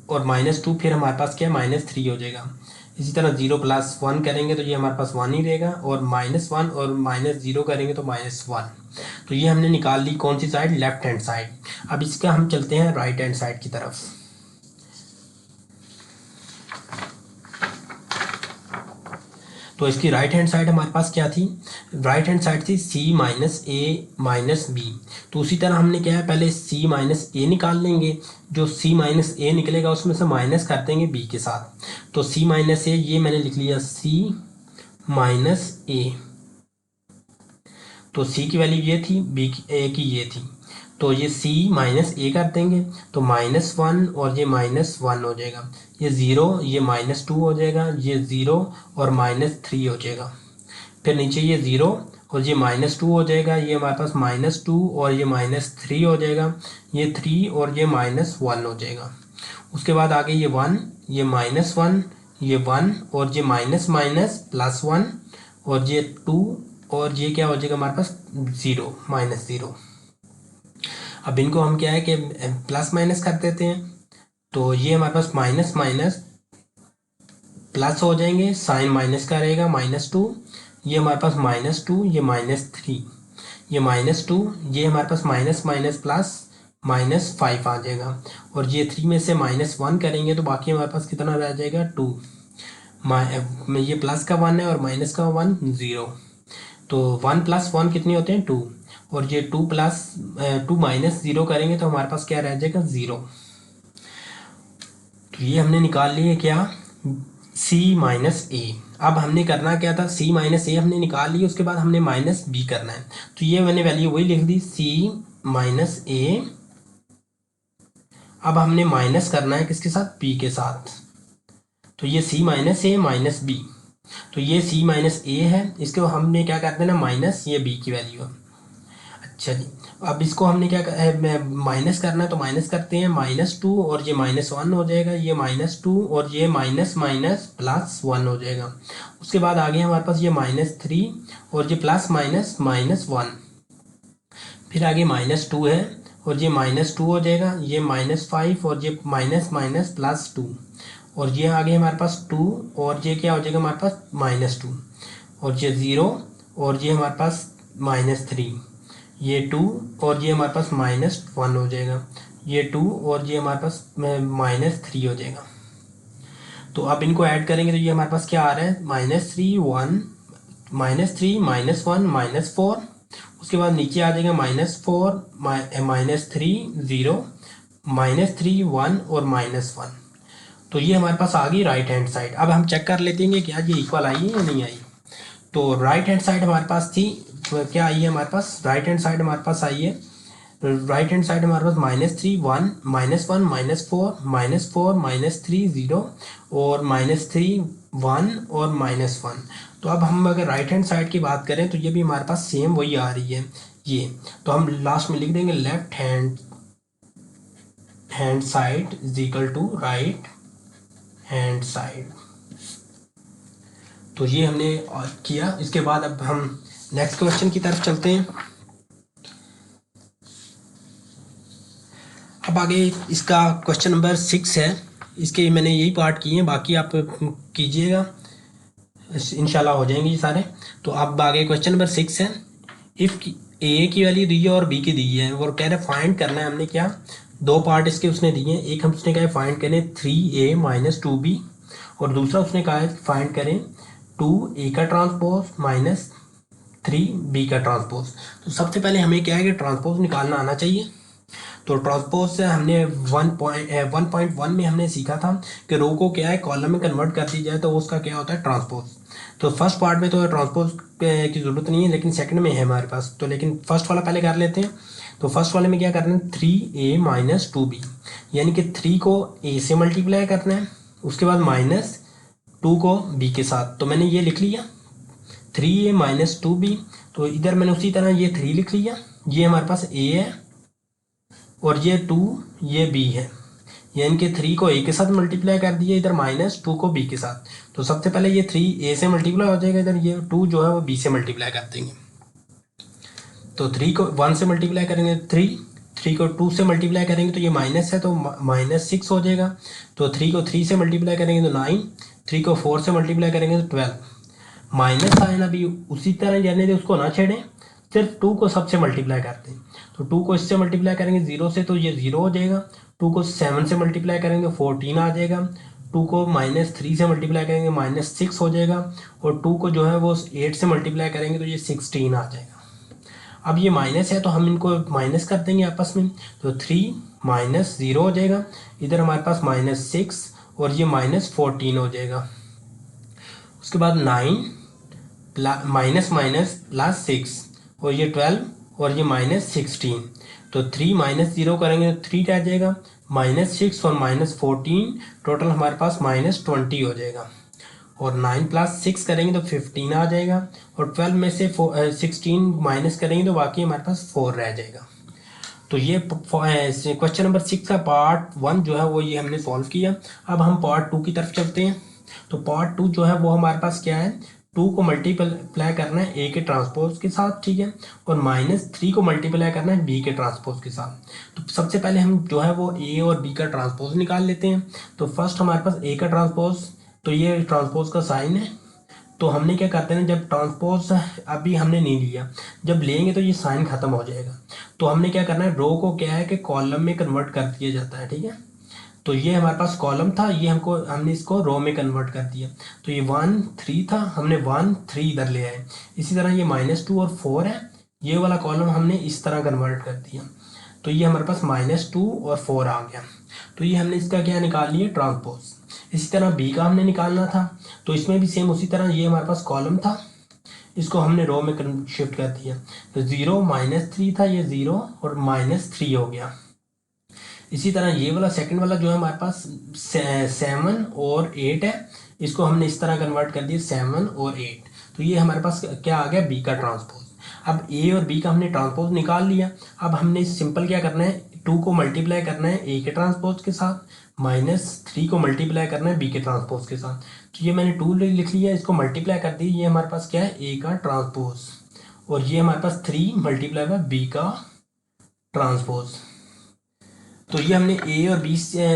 और -2 फिर हमारे पास क्या है, -3 हो जाएगा। इसी तरह 0 + 1 करेंगे तो ये हमारे पास 1 ही रहेगा और -1 और -0 करेंगे तो -1। तो ये हमने निकाल ली कौन सी साइड, लेफ्ट हैंड साइड। अब इसका हम चलते हैं राइट हैंड साइड की तरफ। तो इसकी राइट हैंड साइड हमारे पास क्या थी, राइट हैंड साइड थी c - a - b। तो उसी तरह हमने क्या है, पहले c - a निकाल लेंगे, जो c - a निकलेगा उसमें से माइनस कर देंगे b के साथ। तो c - a ये मैंने लिख लिया c - a। तो c की वैल्यू ये थी, a की ये थी, तो ये c - a कर देंगे तो -1 और ये -1 हो जाएगा, ये 0, ये -2 हो जाएगा, ये 0 और -3 हो जाएगा। फिर नीचे ये 0 और ये -2 हो जाएगा, ये हमारे पास -2 और ये -3 हो जाएगा, ये 3 और ये -1 हो जाएगा। उसके बाद आगे ये 1, ये -1, ये 1 और ये माइनस माइनस प्लस 1 और ये 2 और ये क्या हो जाएगा हमारे पास, 0 -0। अब इनको हम क्या है कि प्लस माइनस कर देते हैं, तो ये हमारे पास माइनस माइनस प्लस हो जाएंगे, साइन माइनस का रहेगा, -2, ये हमारे पास -2, ये -3, ये -2, ये हमारे पास माइनस माइनस प्लस -5 आ जाएगा और ये 3 में से -1 करेंगे तो बाकी हमारे पास कितना रह जाएगा, 2। ये प्लस का 1 है और माइनस का 1 0। तो 1 + 1 कितने होते हैं, 2 और ये 2 + 2 -0 करेंगे तो हमारे पास क्या रह जाएगा, 0। तो ये हमने निकाल लिए क्या, c - a। अब हमने करना क्या था, c - a हमने निकाल ली, उसके बाद हमने -b करना है। तो ये मैंने वैल्यू वही लिख दी, c - a। अब हमने माइनस करना है किसके साथ, b के साथ। तो ये c - a - b, तो ये c - a है, इसको हमने क्या कर देना, माइनस ये b की वैल्यू है। अच्छा जी, अब इसको हमने क्या माइनस करना है तो माइनस करते हैं, -2 और ये -1 हो जाएगा, ये -2 और ये माइनस माइनस प्लस 1 हो जाएगा। उसके बाद आगे हमारे पास ये -3 और ये प्लस माइनस -1, फिर आगे -2 है और ये -2 हो जाएगा, ये -5 और ये माइनस माइनस प्लस 2 और ये आगे हमारे पास 2 और ये क्या हो जाएगा हमारे पास, -2 और ये 0 और ये हमारे पास -3, ये 2 और ये हमारे पास -1 हो जाएगा, ये 2 और ये हमारे पास -3 हो जाएगा। तो अब इनको ऐड करेंगे तो ये हमारे पास क्या आ रहा है, -3 1 -3 -1 -4। उसके बाद नीचे आ जाएगा -4 -3 0 -3 1 और -1। तो ये हमारे पास आ गई राइट हैंड साइड। अब हम चेक कर लेते हैं कि क्या ये इक्वल आई है या नहीं आई। तो राइट हैंड साइड हमारे पास थी, तो क्या आई है हमारे पास, राइट हैंड साइड हमारे पास आई है, राइट हैंड साइड हमारे पास -3 1 -1 -4 -3 0 और -3 1 और -1। तो अब हम अगर राइट हैंड साइड की बात करें तो ये भी हमारे पास सेम वही आ रही है ये। तो हम लास्ट में लिख देंगे left hand side is equal to right hand side. तो ये हमने किया। इसके बाद अब हम नेक्स्ट क्वेश्चन की तरफ चलते हैं। अब आगे इसका क्वेश्चन नंबर 6 है, इसके मैंने यही पार्ट किए हैं, बाकी आप कीजिएगा, इंशाल्लाह हो जाएंगे ये सारे। तो अब आगे क्वेश्चन नंबर 6 है, इफ़ ए की वैल्यू दी है और बी की दी है और कह रहे फाइंड करना है, हमने क्या दो पार्ट इसके उसने दिए हैं, एक हम उसने कहा है फाइंड करें 3a माइनस 2b और दूसरा उसने कहा है फाइंड करें 2a का ट्रांसपोज माइनस 3b का ट्रांसपोज। तो सबसे पहले हमें क्या है कि ट्रांसपोज निकालना आना चाहिए। तो ट्रांसपोज से हमने 1.1 में हमने सीखा था कि रो को क्या है कॉलम में कन्वर्ट कर दी जाए तो उसका क्या होता है ट्रांसपोज। तो फर्स्ट पार्ट में तो ट्रांसपोज की ज़रूरत नहीं है, लेकिन सेकंड में है हमारे पास, तो लेकिन फर्स्ट वाला पहले कर लेते हैं। तो फर्स्ट वाले में क्या करना है 3a माइनस 2b, यानी कि 3 को a से मल्टीप्लाई करना है, उसके बाद माइनस 2 को b के साथ। तो मैंने ये लिख लिया 3a माइनस 2b, तो इधर मैंने उसी तरह ये 3 लिख लिया, ये हमारे पास a है और ये 2 ये b है, यानी कि 3 को a के साथ मल्टीप्लाई कर दिया, इधर माइनस 2 को b के साथ। तो सबसे पहले ये 3 a से मल्टीप्लाई हो जाएगा, इधर ये 2 जो है वो b से मल्टीप्लाई कर देंगे। तो 3 को 1 से मल्टीप्लाई करेंगे 3 को 2 से मल्टीप्लाई करेंगे तो ये माइनस है तो माइनस 6 हो जाएगा। तो 3 को 3 से मल्टीप्लाई करेंगे तो 9, 3 को 4 से मल्टीप्लाई करेंगे तो 12। माइनस साइन अभी उसी तरह रहने दें, उसको ना छेड़ें, सिर्फ 2 को सबसे मल्टीप्लाई करते हैं। तो 2 को इससे मल्टीप्लाई करेंगे 0 से तो ये 0 हो जाएगा, 2 को 7 से मल्टीप्लाई करेंगे 14 आ जाएगा, 2 को माइनस 3 से मल्टीप्लाई करेंगे माइनस 6 हो जाएगा, और 2 को जो है वो 8 से मल्टीप्लाई करेंगे तो ये 16 आ जाएगा। अब ये माइनस है तो हम इनको माइनस कर देंगे आपस में, तो 3 माइनस 0 हो जाएगा, इधर हमारे पास माइनस 6 और ये माइनस 14 हो जाएगा। उसके बाद 9 माइनस माइनस प्लस 6 और ये 12 और ये माइनस 16। तो 3 माइनस 0 करेंगे तो 3 रह जाएगा, माइनस 6 और माइनस 14, टोटल हमारे पास माइनस 20 हो जाएगा। और 9 प्लस 6 करेंगे तो 15 आ जाएगा, और 12 में से 16 माइनस करेंगे तो बाकी हमारे पास 4 रह जाएगा। तो ये क्वेश्चन नंबर 6 का पार्ट 1 जो है वो ये हमने सॉल्व किया। अब हम पार्ट 2 की तरफ चलते हैं। तो पार्ट 2 जो है वो हमारे पास क्या है, 2 को मल्टीप्लाई करना है a के ट्रांसपोज के साथ, ठीक है, और माइनस 3 को मल्टीप्लाई करना है b के ट्रांसपोज के साथ। तो सबसे पहले हम जो है वो a और b का ट्रांसपोज निकाल लेते हैं। तो फर्स्ट हमारे पास a का ट्रांसपोज, तो ये ट्रांसपोज का साइन है, तो हमने क्या करते हैं जब ट्रांसपोज अभी हमने नहीं लिया, जब लेंगे तो ये साइन खत्म हो जाएगा। तो हमने क्या करना है, रो को क्या है कि कॉलम में कन्वर्ट कर दिया जाता है, ठीक है। तो ये हमारे पास कॉलम था, ये हमने इसको रो में कन्वर्ट कर दिया। तो ये 1 3 था, हमने 1 3 इधर ले आए। इसी तरह ये -2 और 4 है, ये वाला कॉलम हमने इस तरह कन्वर्ट कर दिया, तो ये हमारे पास -2 और 4 आ गया। तो ये हमने इसका क्या निकाल लिया ट्रांसपोज। इसी तरह बी का हमने निकालना था, तो इसमें भी सेम उसी तरह, ये हमारे पास कॉलम था, इसको हमने रो में शिफ्ट कर दिया। तो 0 -3 था, ये 0 और -3 हो गया। इसी तरह ये वाला सेकंड वाला जो है हमारे पास 7 और 8 है, इसको हमने इस तरह कन्वर्ट कर दिया 7 और 8। तो ये हमारे पास क्या आ गया, बी का ट्रांसपोज। अब ए और बी का हमने ट्रांसपोज निकाल लिया। अब हमने सिंपल क्या करना है, 2 को मल्टीप्लाई करना है ए के ट्रांसपोज के साथ, -3 को मल्टीप्लाई करना है बी के ट्रांसपोज के साथ। तो ये मैंने 2 लिख लिया, इसको मल्टीप्लाई कर दी, ये हमारे पास क्या है ए का ट्रांसपोज, और ये हमारे पास 3 मल्टीप्लाई बाय बी का ट्रांसपोज। तो ये हमने ए और बी से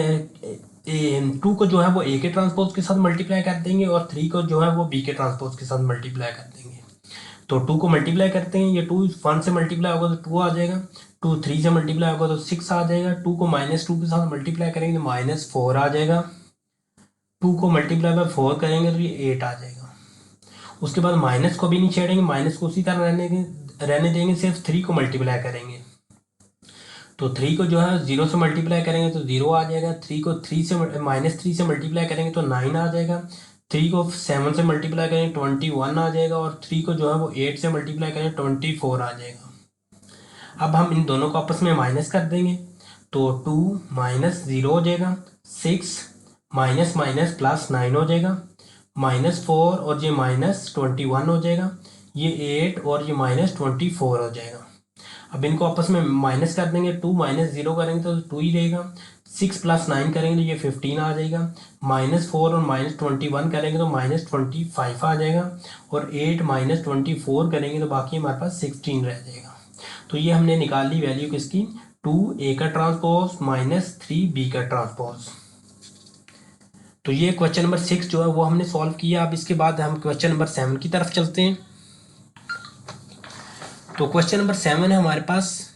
2 को जो है वो ए के ट्रांसपोज के साथ मल्टीप्लाई कर देंगे, और 3 को जो है वो बी के ट्रांसपोज के साथ मल्टीप्लाई कर देंगे। तो 2 को मल्टीप्लाई करते हैं, ये 2 1 से मल्टीप्लाई होगा तो 2 आ जाएगा, 2 3 से मल्टीप्लाई होगा तो 6 आ जाएगा, 2 को -2 के साथ मल्टीप्लाई करेंगे तो -4 आ जाएगा, 2 को मल्टीप्लाई बाय 4 करेंगे तो ये 8 आ जाएगा। उसके बाद माइनस को भी नहीं छेड़ेंगे, माइनस को उसी तरह रहने देंगे, सिर्फ 3 को मल्टीप्लाई करेंगे। तो 3 को जो है 0 से मल्टीप्लाई करेंगे तो 0 आ जाएगा, 3 को -3 से मल्टीप्लाई करेंगे तो 9 आ जाएगा, 3 को 7 से मल्टीप्लाई करेंगे 21 आ जाएगा, और 3 को जो है वो 8 से मल्टीप्लाई करेंगे 24 आ जाएगा। अब हम इन दोनों को आपस में माइनस कर देंगे, तो 2 -0 हो जाएगा, 6 माइनस माइनस प्लस 9 हो जाएगा, -4 और ये -21 हो जाएगा, ये 8 और ये -24 हो जाएगा। अब इनको आपस में माइनस कर देंगे, 2 -0 करेंगे तो 2 ही रहेगा, 6 + 9 करेंगे तो ये 15 आ जाएगा, -4 और -21 करेंगे तो -25 आ जाएगा, और 8 -24 करेंगे तो बाकी हमारे पास 16 रह जाएगा। तो ये हमने निकाल ली वैल्यू किसकी, 2a का ट्रांसपोज माइनस 3b का ट्रांसपोज। तो ये क्वेश्चन नंबर 6 जो है वो हमने सॉल्व किया। अब इसके बाद हम क्वेश्चन नंबर 7 की तरफ चलते हैं। तो क्वेश्चन नंबर 7 है हमारे पास,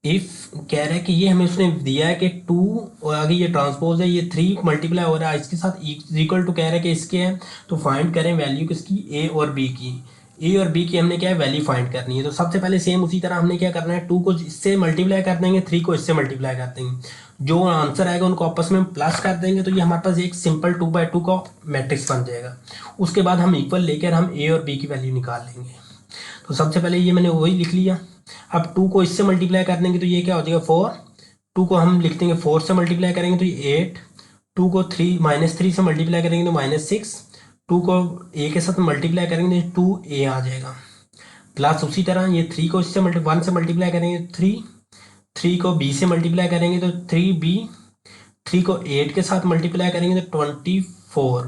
इफ कह रहा है कि ये हमें उसने दिया है कि 2 और आगे ये ट्रांसपोज है, ये 3 मल्टीप्लाई हो रहा है इसके साथ इक्वल टू कह रहा है कि इसके है। तो फाइंड करें वैल्यू किसकी, ए और बी की। ए और बी की हमने क्या है वैल्यू फाइंड करनी है। तो सबसे पहले सेम उसी तरह हमने क्या करना है, 2 को इससे मल्टीप्लाई कर देंगे, 3 को इससे मल्टीप्लाई कर देंगे, जो आंसर आएगा उनको आपस में प्लस कर देंगे। तो ये हमारे पास एक सिंपल 2/2 का मैट्रिक्स बन जाएगा। उसके बाद हम इक्वल लेकर हम ए और बी की वैल्यू निकाल लेंगे। तो सबसे पहले ये मैंने वही लिख लिया। अब 2 को इससे मल्टीप्लाई कर देंगे तो ये क्या हो जाएगा 4। 2 को हम लिख देंगे 4 से मल्टीप्लाई करेंगे तो ये 8। 2 को -3 से मल्टीप्लाई करेंगे तो -6। 2 को ए के साथ मल्टीप्लाई करेंगे तो 2a आ जाएगा। प्लस उसी तरह ये 3 को इससे 1 से मल्टीप्लाई करेंगे तो 3। 3 को b से मल्टीप्लाई करेंगे तो 3b। 3 को 8 के साथ मल्टीप्लाई करेंगे तो 24।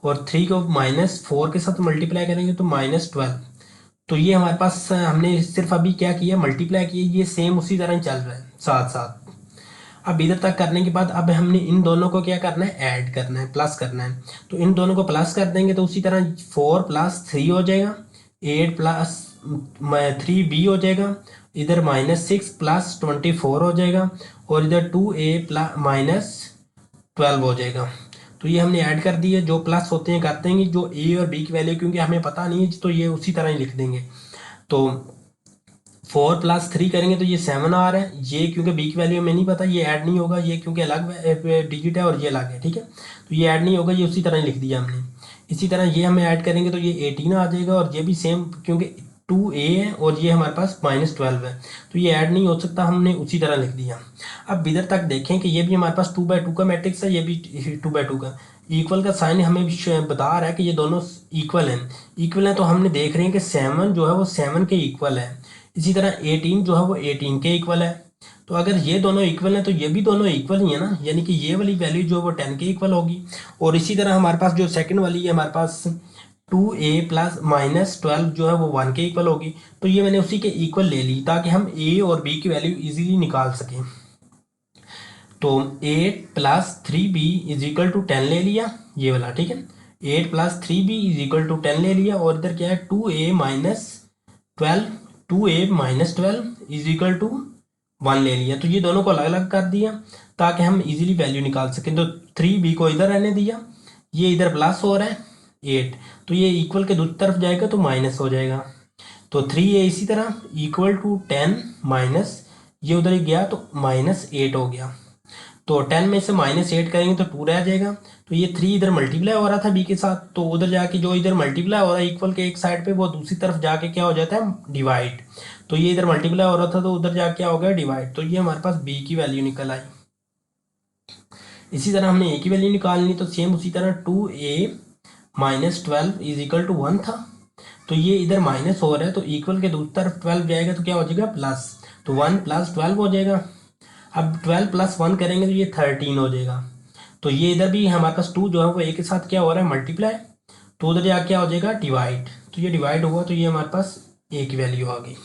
और 3 को -4 के साथ मल्टीप्लाई करेंगे तो -12। तो ये हमारे पास हमने सिर्फ अभी क्या किया, मल्टीप्लाई किया। ये सेम उसी तरह ही चल रहा है साथ साथ। अब इधर तक करने के बाद अब हमने इन दोनों को क्या करना है, ऐड करना है, प्लस करना है। तो इन दोनों को प्लस कर देंगे तो उसी तरह 4 + 3 हो जाएगा, 8 + 3b हो जाएगा, इधर -6 + 24 हो जाएगा, और इधर 2a -12 हो जाएगा। तो ये हमने ऐड कर दिए, जो प्लस होते हैं करते हैं, जो ए और बी की वैल्यू क्योंकि हमें पता नहीं है तो ये उसी तरह ही लिख देंगे। तो 4 + 3 करेंगे तो ये 7 आ रहा है। ये क्योंकि बी की वैल्यू हमें नहीं पता, ये ऐड नहीं होगा, ये क्योंकि अलग डिजिट है और ये अलग है, ठीक है। तो ये ऐड नहीं होगा, ये उसी तरह ही लिख दिया हमने। इसी तरह ये हमें ऐड करेंगे तो ये 18 आ जाएगा, और ये भी सेम क्योंकि 2a है और ये हमारे पास -12 है, तो ये ऐड नहीं हो सकता, हमने उसी तरह लिख दिया। अब इधर तक देखें कि ये भी हमारे पास 2/2 का मैट्रिक्स है, ये भी 2/2 का। इक्वल का साइन हमें बता रहा है कि ये दोनों इक्वल हैं। इक्वल हैं तो हमने देख रहे हैं कि 7 जो है वो 7 के इक्वल है। इसी तरह 18 जो है वो 18 के इक्वल है। तो अगर ये दोनों इक्वल हैं तो ये भी दोनों इक्वल ही है ना, यानी कि ये वाली वैल्यू जो है वो 10 के इक्वल होगी। और इसी तरह हमारे पास जो सेकंड वाली है, हमारे पास 2a + -12 जो है वो 1 के इक्वल होगी। तो ये मैंने उसी के इक्वल ले ली ताकि हम a और b की वैल्यू इजीली निकाल सकें। तो 8 + 3b = 10 ले लिया, ये वाला, ठीक है। 8 + 3b = 10 ले लिया, और इधर क्या है 2a - 12 = 1 ले लिया। तो ये दोनों को अलग अलग कर दिया ताकि हम इजीली वैल्यू निकाल सकें। तो 3b को इधर रहने दिया, ये इधर प्लस हो रहा है 8, तो ये इक्वल के दूसरी तरफ जाएगा तो माइनस हो जाएगा। तो 3a इसी तरह = 10 माइनस, ये उधर गया तो -8 हो गया। तो 10 में से -8 करेंगे तो 2 रह जाएगा। तो ये 3 इधर मल्टीप्लाई हो रहा था b के साथ, तो उधर जाके जो इधर मल्टीप्लाई हो रहा है इक्वल के एक साइड पे, वो दूसरी तरफ जाके क्या हो जाता है, डिवाइड। तो ये इधर मल्टीप्लाई हो रहा था तो उधर जाके क्या हो गया, डिवाइड। तो ये हमारे पास b की वैल्यू निकल आई। इसी तरह हमने a की वैल्यू निकालनी, तो सेम उसी तरह 2a - 12 = 1 था। तो ये इधर माइनस हो रहा है तो इक्वल के दूसरी तरफ 12 जाएगा तो क्या हो जाएगा, प्लस। तो 1 + 12 हो जाएगा। अब 12 + 1 करेंगे तो ये 13 हो जाएगा। तो ये इधर भी हमारे पास 2 जो है वो a के साथ क्या हो रहा है, मल्टीप्लाई। तो उधर जाके क्या हो जाएगा, डिवाइड। तो ये डिवाइड हुआ तो ये हमारे पास a की वैल्यू आ गई।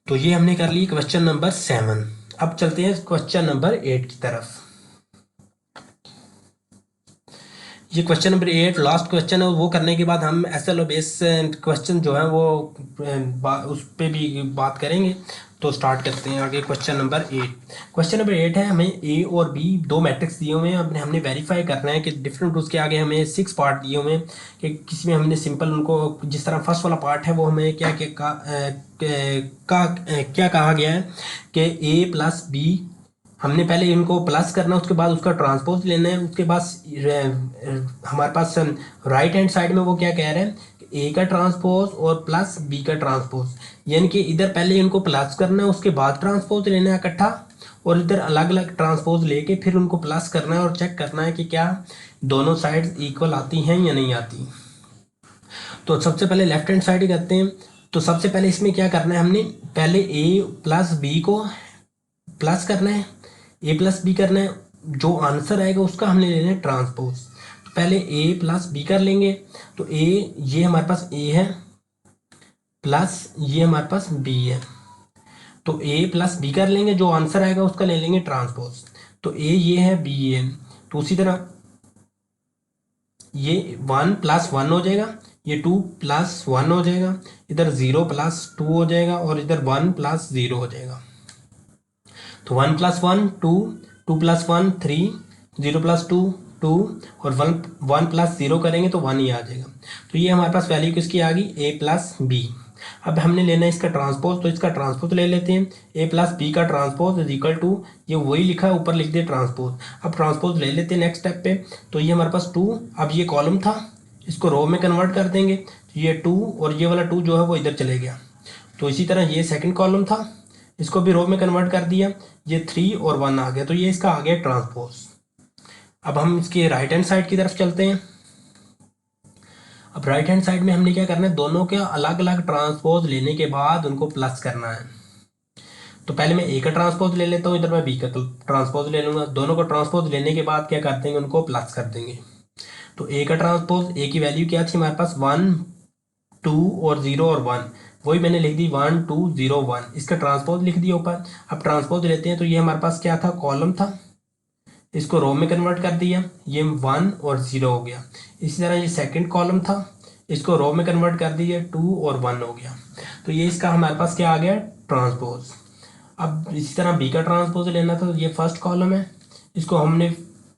तो ये हमने कर ली क्वेश्चन नंबर 7। अब चलते हैं क्वेश्चन नंबर 8 की तरफ। ये क्वेश्चन नंबर 8 लास्ट क्वेश्चन है, वो करने के बाद हम SLO बेस क्वेश्चन जो है वो उस पर भी बात करेंगे। तो स्टार्ट करते हैं आगे क्वेश्चन नंबर 8। क्वेश्चन नंबर 8 है, हमें a और b दो मैट्रिक्स दिए हुए हैं। अब हमने वेरीफाई करना है कि डिफरेंट, उसके आगे हमें 6 पार्ट दिए हुए हैं कि किसी में हमने सिंपल उनको, जिस तरह फर्स्ट वाला पार्ट है वो हमें क्या क्या कहा गया है कि a + b, हमने पहले इनको प्लस करना, उसके बाद उसका ट्रांसपोज लेना है। उसके बाद हमारे पास राइट हैंड साइड में वो क्या कह रहे हैं, ए का ट्रांसपोज और प्लस बी का ट्रांसपोज, यानी कि इधर पहले इनको प्लस करना है, उसके बाद ट्रांसपोज लेना है इकट्ठा, और इधर अलग अलग ट्रांसपोज लेके फिर उनको प्लस करना है और चेक करना है कि क्या दोनों साइड्स इक्वल आती हैं या नहीं आती। तो सबसे पहले लेफ्ट हैंड साइड ही करते हैं। तो सबसे पहले इसमें क्या करना है, हमने पहले a + b को प्लस करना है, a + b करना है, जो आंसर आएगा उसका हमने लेना है ट्रांसपोज। तो पहले a + b कर लेंगे। तो a, ये हमारे पास a है, प्लस ये हमारे पास b है। तो ए प्लस बी कर लेंगे, जो आंसर आएगा उसका ले लेंगे ट्रांसपोज। तो ए ये है, बी ये है। तो उसी तरह ये 1 + 1 हो जाएगा, ये 2 + 1 हो जाएगा, इधर 0 + 2 हो जाएगा, और इधर 1 + 0 हो जाएगा। तो 1 + 1 2, 2 + 1 3, 0 + 2 2, और 1 + 0 करेंगे तो 1 ही आ जाएगा। तो ये हमारे पास वैल्यू किसकी आ गई, ए प्लस बी। अब हमने लेना है इसका ट्रांसपोज, तो इसका ट्रांसपोज ले लेते हैं। ए प्लस बी का ट्रांसपोज इज इक्वल टू, ये वही लिखा है ऊपर लिख दिया ट्रांसपोज। अब ट्रांसपोज ले लेते हैं नेक्स्ट स्टेप पे। तो ये हमारे पास 2, अब ये कॉलम था, इसको रो में कन्वर्ट कर देंगे। तो ये 2 और ये वाला 2 जो है वो इधर चले गया। तो इसी तरह ये सेकंड कॉलम था, इसको भी रो में कन्वर्ट कर दिया, ये 3 और 1 आ गया। तो ये इसका आ गया ट्रांसपोज। अब हम इसके राइट हैंड साइड की तरफ चलते हैं। अब राइट हैंड साइड में हमने क्या करना है, दोनों के अलग अलग ट्रांसपोज लेने के बाद उनको प्लस करना है। तो पहले मैं ए का ट्रांसपोज ले लेता हूँ, इधर मैं बी का ट्रांसपोज ले लूंगा। दोनों को ट्रांसपोज लेने के बाद क्या करते हैं, उनको प्लस कर देंगे। तो ए का ट्रांसपोज, ए की वैल्यू क्या थी हमारे पास, 1 2 और 0 और 1, वही मैंने लिख दी 1 2 0 1, इसका ट्रांसपोज लिख दिया ऊपर। अब ट्रांसपोज लेते हैं, तो ये हमारे पास क्या था, कॉलम था, इसको रो में कन्वर्ट कर दिया, ये 1 और 0 हो गया। इसी तरह ये सेकंड कॉलम था, इसको रो में कन्वर्ट कर दिया, 2 और 1 हो गया। तो ये इसका हमारे पास क्या आ गया, ट्रांसपोज। अब इसी तरह बी का ट्रांसपोज लेना था, तो ये फर्स्ट कॉलम है, इसको हमने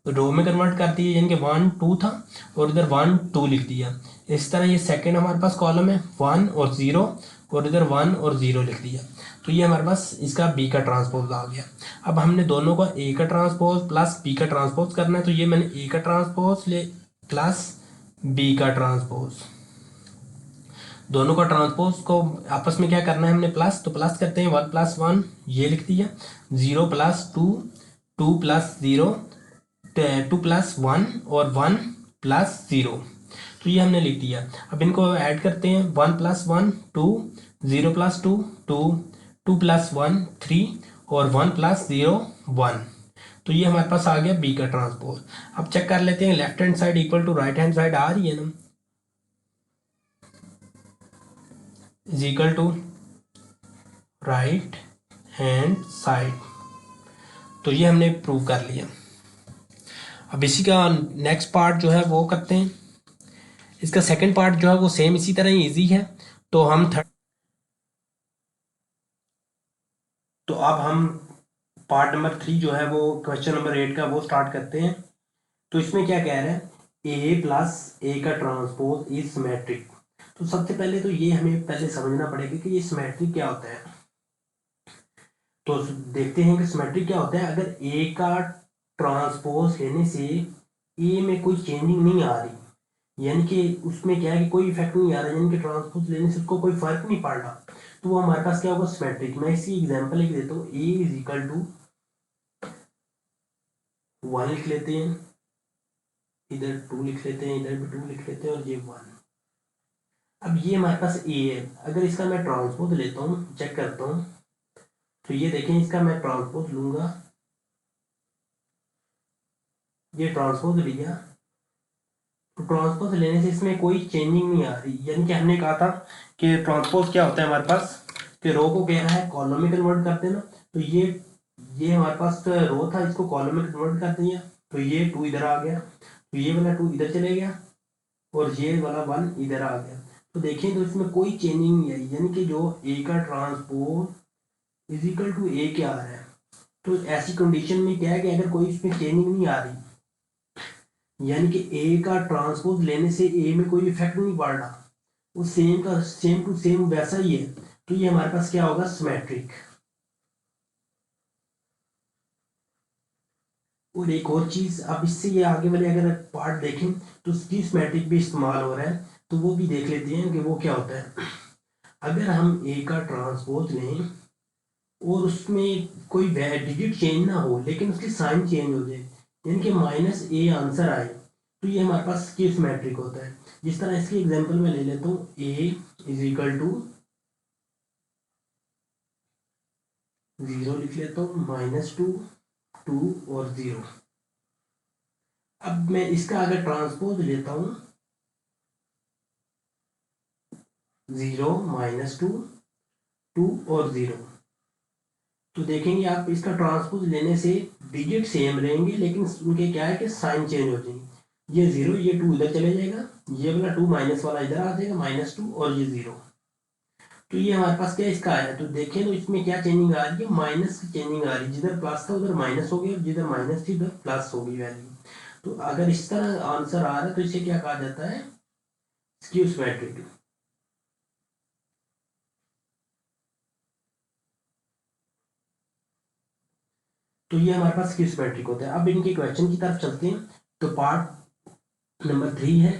रो में कन्वर्ट कर दिया, यानी कि 1 2 था, और इधर 1 2 लिख दिया। इस तरह ये सेकंड हमारे पास कॉलम है, 1 और 0, और इधर 1 और 0 लिख दिया। तो ये हमारे पास इसका बी का ट्रांसपोज आ गया। अब हमने दोनों का ए का ट्रांसपोज प्लस बी का ट्रांसपोज करना है। तो ये मैंने ए का ट्रांसपोज ले प्लस बी का ट्रांसपोज, दोनों का ट्रांसपोज को आपस में क्या करना है हमने, प्लस। तो प्लस करते हैं, 1 + 1 ये लिख दिया, 0 + 2 2 + 0 2 + 1 और 1 + 0। तो ये हमने लिख दिया। अब इनको ऐड करते हैं, 1 + 1 2, 0 + 2 2, 2 + 1 3, और 1 + 0 1। तो ये हमारे पास आ गया बी का ट्रांसपोज। अब चेक कर लेते हैं, left hand side equal to right hand side आ रही है ना, is equal to right hand side. तो ये हमने प्रूव कर लिया। अब इसी का नेक्स्ट पार्ट जो है वो करते हैं। इसका सेकंड पार्ट जो है वो सेम इसी तरह ही इजी है। तो हम थर्ड, तो अब हम पार्ट नंबर 3 जो है वो क्वेश्चन नंबर 8 का वो स्टार्ट करते हैं। तो इसमें क्या कह रहा है, ए प्लस ए का ट्रांसपोज इज सिमेट्रिक। तो सबसे पहले तो ये हमें पहले समझना पड़ेगा कि ये सिमेट्रिक क्या होता है। तो देखते हैं कि सिमेट्रिक क्या होता है। अगर ए का ट्रांसपोज लेने से ए में कोई चेंजिंग नहीं आ रही, यानी कि उसमें क्या है कि कोई इफेक्ट नहीं आ रहा, यानी कि ट्रांसपोज लेने से उसको कोई फर्क नहीं पड़ रहा, तो वो हमारे पास क्या होगा, सिमेट्रिक। मैं इसी एग्जांपल लिख देता हूँ, ए इज इक्वल टू 1 लिख लेते हैं, इधर 2 लिख लेते हैं, इधर भी 2 लिख लेते हैं, और ये 1। अब ये हमारे पास ए है, अगर इसका मैं ट्रांसपोज लेता हूँ, चेक करता हूँ, तो ये देखें, इसका मैं ट्रांसपोज लूंगा, ये ट्रांसपोज लिया, तो ट्रांसपोज लेने से इसमें कोई चेंजिंग नहीं आ रही। यानी कि हमने कहा था कि ट्रांसपोज क्या होता है हमारे पास, कि रो को क्या है, कॉलम में कन्वर्ट करते हैं ना। तो ये हमारे पास रो था, इसको कॉलम में कन्वर्ट कर दिया, तो ये 2 इधर आ गया, तो ये वाला 2 इधर चले गया, और ये वाला 1 इधर आ गया। तो देखें, तो इसमें कोई चेंजिंग नहीं आई, यानी कि जो ए का ट्रांसपोज इज इक्वल टू ए क्या आ रहा है। तो ऐसी कंडीशन में क्या है कि अगर कोई इसमें चेंजिंग नहीं आ रही, यानी कि ए का ट्रांसपोज लेने से ए में कोई इफेक्ट नहीं पड़ रहा, वो सेम का सेम टू सेम वैसा ही है, तो ये हमारे पास क्या होगा, सिमेट्रिक। और एक और चीज, अब इससे ये आगे वाले अगर पार्ट देखें तो उसकी सिमेट्रिक भी इस्तेमाल हो रहा है, तो वो भी देख लेते हैं कि वो क्या होता है। अगर हम ए का ट्रांसपोज लें और उसमें कोई डिजिट चेंज ना हो, लेकिन उसकी साइन चेंज हो जाए, यानी कि -a आंसर आए, तो ये हमारे पास किस मैट्रिक होता है। जिस तरह इसकी एग्जांपल में ले लेता हूँ, a इज इक्वल टू 0 लिख लेता हूँ, -2 2 और 0। अब मैं इसका अगर ट्रांसपोज लेता हूँ, 0 -2 2 और 0, तो देखेंगे आप इसका ट्रांसपोज लेने से डिजिट सेम रहेंगे, लेकिन उनके क्या है कि साइन चेंज हो जाएंगे। ये 0, ये 2 इधर चले जाएगा, ये वाला 2 माइनस वाला इधर आ जाएगा, -2, और ये 0। तो ये हमारे पास क्या इसका आया, तो देखें तो इसमें क्या चेंजिंग आ रही है, माइनस की चेंजिंग आ रही है। जिधर प्लस था उधर माइनस हो गया, और जिधर माइनस थी उधर प्लस हो गई वैल्यू। तो अगर इस तरह आंसर आ रहा है तो इसे क्या कहा जाता है, स्क्यू सिमेट्रिक। तो ये हमारे पास स्क्यू सिमेट्रिक होता है। अब इनके क्वेश्चन की तरफ चलते हैं। तो पार्ट नंबर 3 है,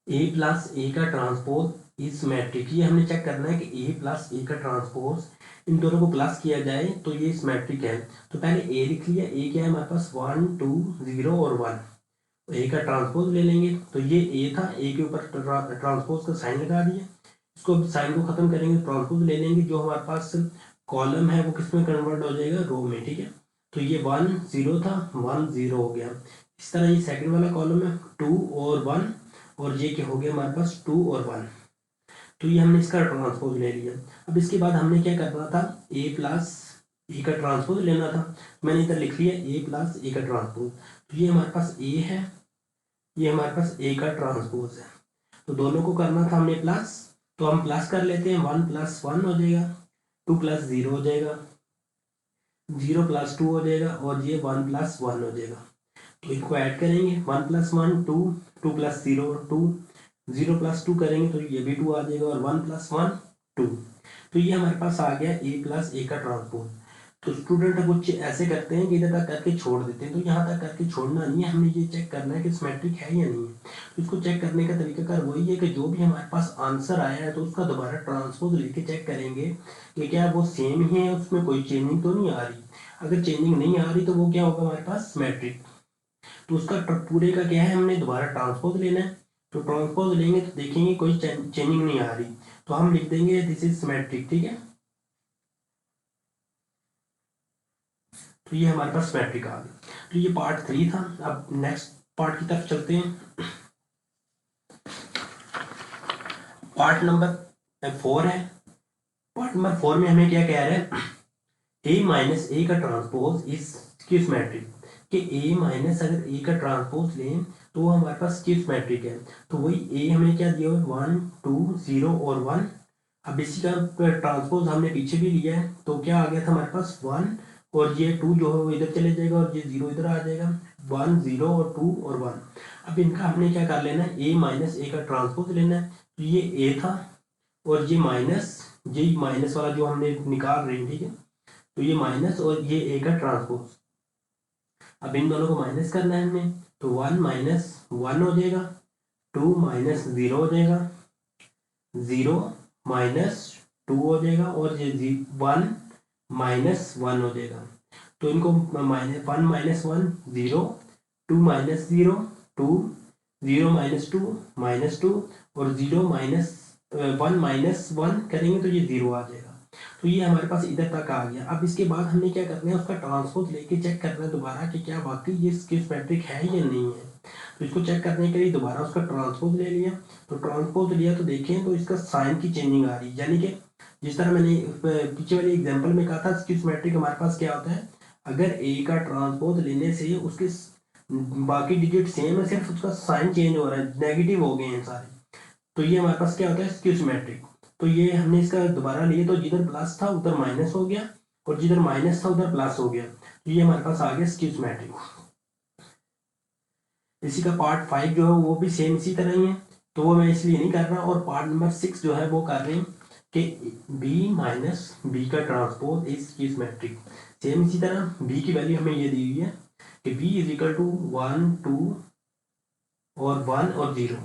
a प्लस ए का ट्रांसपोज इज सिमेट्रिक। ये हमने चेक करना है कि a प्लस ए का ट्रांसपोज इन दोनों को प्लस किया जाए तो ये सिमेट्रिक है। तो पहले a लिख लिया, a क्या है हमारे पास 1 2 0 और 1। तो a का ट्रांसपोज ले लेंगे, तो ये a था, a के ऊपर ट्रांसपोज का साइन लगा दिया। इसको साइन को खत्म करेंगे, ट्रांसपोज ले लेंगे, जो हमारे पास कॉलम है वो किस में कन्वर्ट हो जाएगा, रो में। ठीक है, तो ये 1 0 था, 1 0 हो गया। इस तरह ये सेकंड वाला कॉलम है 2 और 1, और ये क्या हो गया हमारे पास 2 और 1। तो ये हमने इसका ट्रांसपोज ले लिया। अब इसके बाद हमने क्या करना था, a प्लस ए का ट्रांसपोज लेना था। मैंने इधर लिख लिया a प्लस ए का ट्रांसपोज। तो ये हमारे पास a है, ये हमारे पास a का ट्रांसपोज है। तो दोनों को करना था हमने प्लस, तो हम प्लस कर लेते हैं। 1 + 1 हो जाएगा, 2 + 0 हो जाएगा, 0 + 2 हो जाएगा, और ये 1 + 1 हो जाएगा। तो इनको ऐड करेंगे, 1 + 1 2, 2 + 0 2, 0 + 2 करेंगे तो ये भी 2 आ जाएगा, और 1 + 1 2। तो ये हमारे पास आ गया a प्लस ए का ट्रांसपोज। तो स्टूडेंट कुछ ऐसे करते हैं कि इधर तक करके छोड़ देते हैं, तो यहाँ तक करके छोड़ना नहीं है, हमें ये चेक करना है कि सिमेट्रिक है या नहीं है। तो इसको चेक करने का तरीकाकार वही है कि जो भी हमारे पास आंसर आया है तो उसका दोबारा ट्रांसपोज लेके चेक करेंगे कि क्या वो सेम ही है, उसमें कोई चेंजिंग तो नहीं आ रही। अगर चेंजिंग नहीं आ रही तो वो क्या होगा हमारे पास, सिमेट्रिक। तो उसका पूरे का क्या है, हमने दोबारा ट्रांसपोज लेना है। तो ट्रांसपोज लेंगे तो देखेंगे कोई चेंजिंग नहीं आ रही, तो हम लिख देंगे दिस इज सिमेट्रिक। ठीक है, तो ये हमारे पास सिमेट्रिक आ गया। तो ये पार्ट 3 था। अब नेक्स्ट पार्ट की तरफ चलते हैं। पार्ट नंबर 4 है। पार्ट नंबर 4 में हमें क्या कह रहा है, a माइनस ए का ट्रांसपोज इज स्क्यू सिमेट्रिक। कि a माइनस अगर a का ट्रांसपोज लें तो वो हमारे पास स्क्यू सिमेट्रिक है। तो वही a हमें क्या दिया हुआ, 1 2 0 और 1। अब इसी का ट्रांसपोज हमने पीछे भी लिया है, तो क्या आ गया था हमारे पास 1, और ये 2 जो है वो इधर चले जाएगा, और ये 0 इधर आ जाएगा, 1 0 और 2 और 1। अब इनका हमने क्या कर लेना है, a माइनस ए का ट्रांसपोज लेना है। तो ये a था, और ये माइनस वाला जो हमने निकाल रहे हैं। ठीक है, तो ये माइनस और ये a का ट्रांसपोज। अब इन दोनों को माइनस करना है हमने, तो 1 - 1 हो जाएगा, 2 - 0 हो जाएगा, 0 - 2 हो जाएगा, और ये 1 - 1 हो जाएगा। तो इनको 1 - 1 0, 2 - 0 2, 0 - 2 -2, और 0 1 - 1 करेंगे तो ये 0 आ जाएगा। तो ये हमारे पास इधर तक आ गया। अब इसके बाद हमने क्या करना है, उसका ट्रांसपोज लेके चेक करना है दोबारा कि क्या वाकई ये स्क्यू सिमेट्रिक है या नहीं है। तो इसको चेक करने के लिए दोबारा उसका ट्रांसपोज ले लिया। तो ट्रांसपोज लिया तो देखें तो इसका साइन की चेंजिंग आ रही है, यानी कि जिस तरह मैंने पीछे वाले एग्जाम्पल में कहा था स्क्यू सिमेट्रिक हमारे पास क्या होता है, अगर ए का ट्रांसपोज लेने से उसके बाकी डिजिट सेम है, सिर्फ उसका साइन चेंज हो रहा है, नेगेटिव हो गए हैं सारे, तो ये हमारे पास क्या होता है, स्क्यू सिमेट्रिक। तो ये हमने इसका दोबारा लिए, तो जिधर प्लस था उधर माइनस हो गया, और जिधर माइनस था उधर प्लस हो गया। तो ये हमारे पास आ गया स्क्यू सिमेट्रिक। इसी का पार्ट 5 जो है वो भी सेम इसी तरह ही है, तो वो मैं इसलिए नहीं कर रहा। और पार्ट नंबर 6 जो है वो कर रहे हैं कि b माइनस बी का transpose is skew symmetric. Same इसी तरह b की वैल्यू हमें ये दी हुई है कि b = 1 2 और 1 और 0।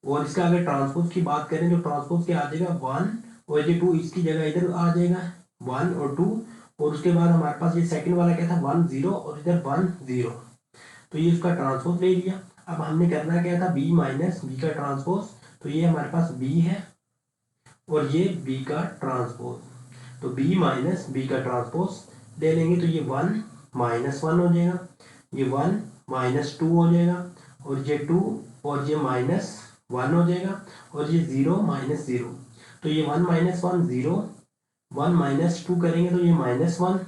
और इसका अगर ट्रांसपोज की बात करें तो ट्रांसपोज क्या आ जाएगा, 1, और ये 2 इसकी जगह इधर आ जाएगा, 1 और 2। और उसके बाद हमारे पास ये सेकंड वाला क्या था, 1 0 और इधर 1 0। तो ये उसका ट्रांसपोज ले लिया। अब हमने करना क्या था, b माइनस बी का ट्रांसपोज। तो ये हमारे पास b है, और ये b का ट्रांसपोज। तो b माइनस बी का ट्रांसपोज ले लेंगे, तो ये 1 - 1 हो जाएगा, ये 1 - 2 हो जाएगा, और ये 2 और ये -1 हो जाएगा, और ये 0 - 0। तो ये 1 - 1 0, 1 माइनस 2 करेंगे तो ये -1,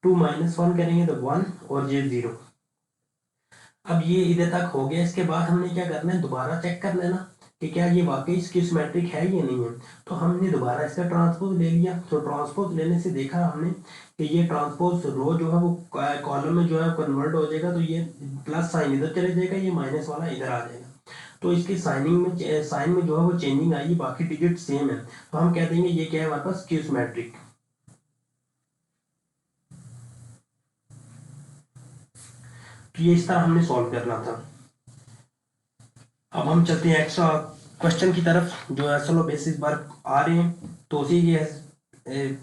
2 माइनस 1 करेंगे तो 1 और ये 0। अब ये इधर तक हो गया। इसके बाद हमने क्या करना है, दोबारा चेक कर लेना कि क्या ये वाकई इसकी सिमेट्रिक है या नहीं है। तो हमने दोबारा इसका ट्रांसपोज ले लिया। तो ट्रांसपोज लेने से देखा हमने कि ये ट्रांसपोज रो जो है वो कॉलम में जो है कन्वर्ट हो जाएगा। तो ये प्लस साइन इधर चले जाएगा, ये माइनस वाला इधर आ जाएगा। तो इसकी साइनिंग में साइन में जो है वो चेंजिंग आई, बाकी डिजिट सेम है। तो हम कह देंगे ये क्या है हमारे पास, स्क्यू सिमेट्रिक। तो ये इस तरह हमने सॉल्व करना था। अब हम चलते हैं एक्स्ट्रा क्वेश्चन की तरफ जो एसएलओ बेसिस वर्क आ रहे हैं। तो उसी के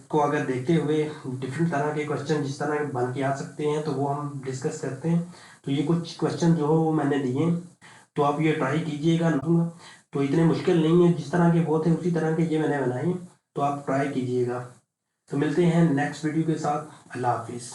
को अगर देखते हुए डिफरेंट तरह के क्वेश्चन जिस तरह के बन के आ सकते हैं तो वो हम डिस्कस करते हैं। तो ये कुछ क्वेश्चन जो हो वो मैंने दिए, तो आप ये ट्राई कीजिएगा ना। तो इतने मुश्किल नहीं है, जिस तरह के वो थे उसी तरह के ये मैंने बनाए, तो आप ट्राई कीजिएगा। तो मिलते हैं नेक्स्ट वीडियो के साथ। अल्लाह हाफिज़।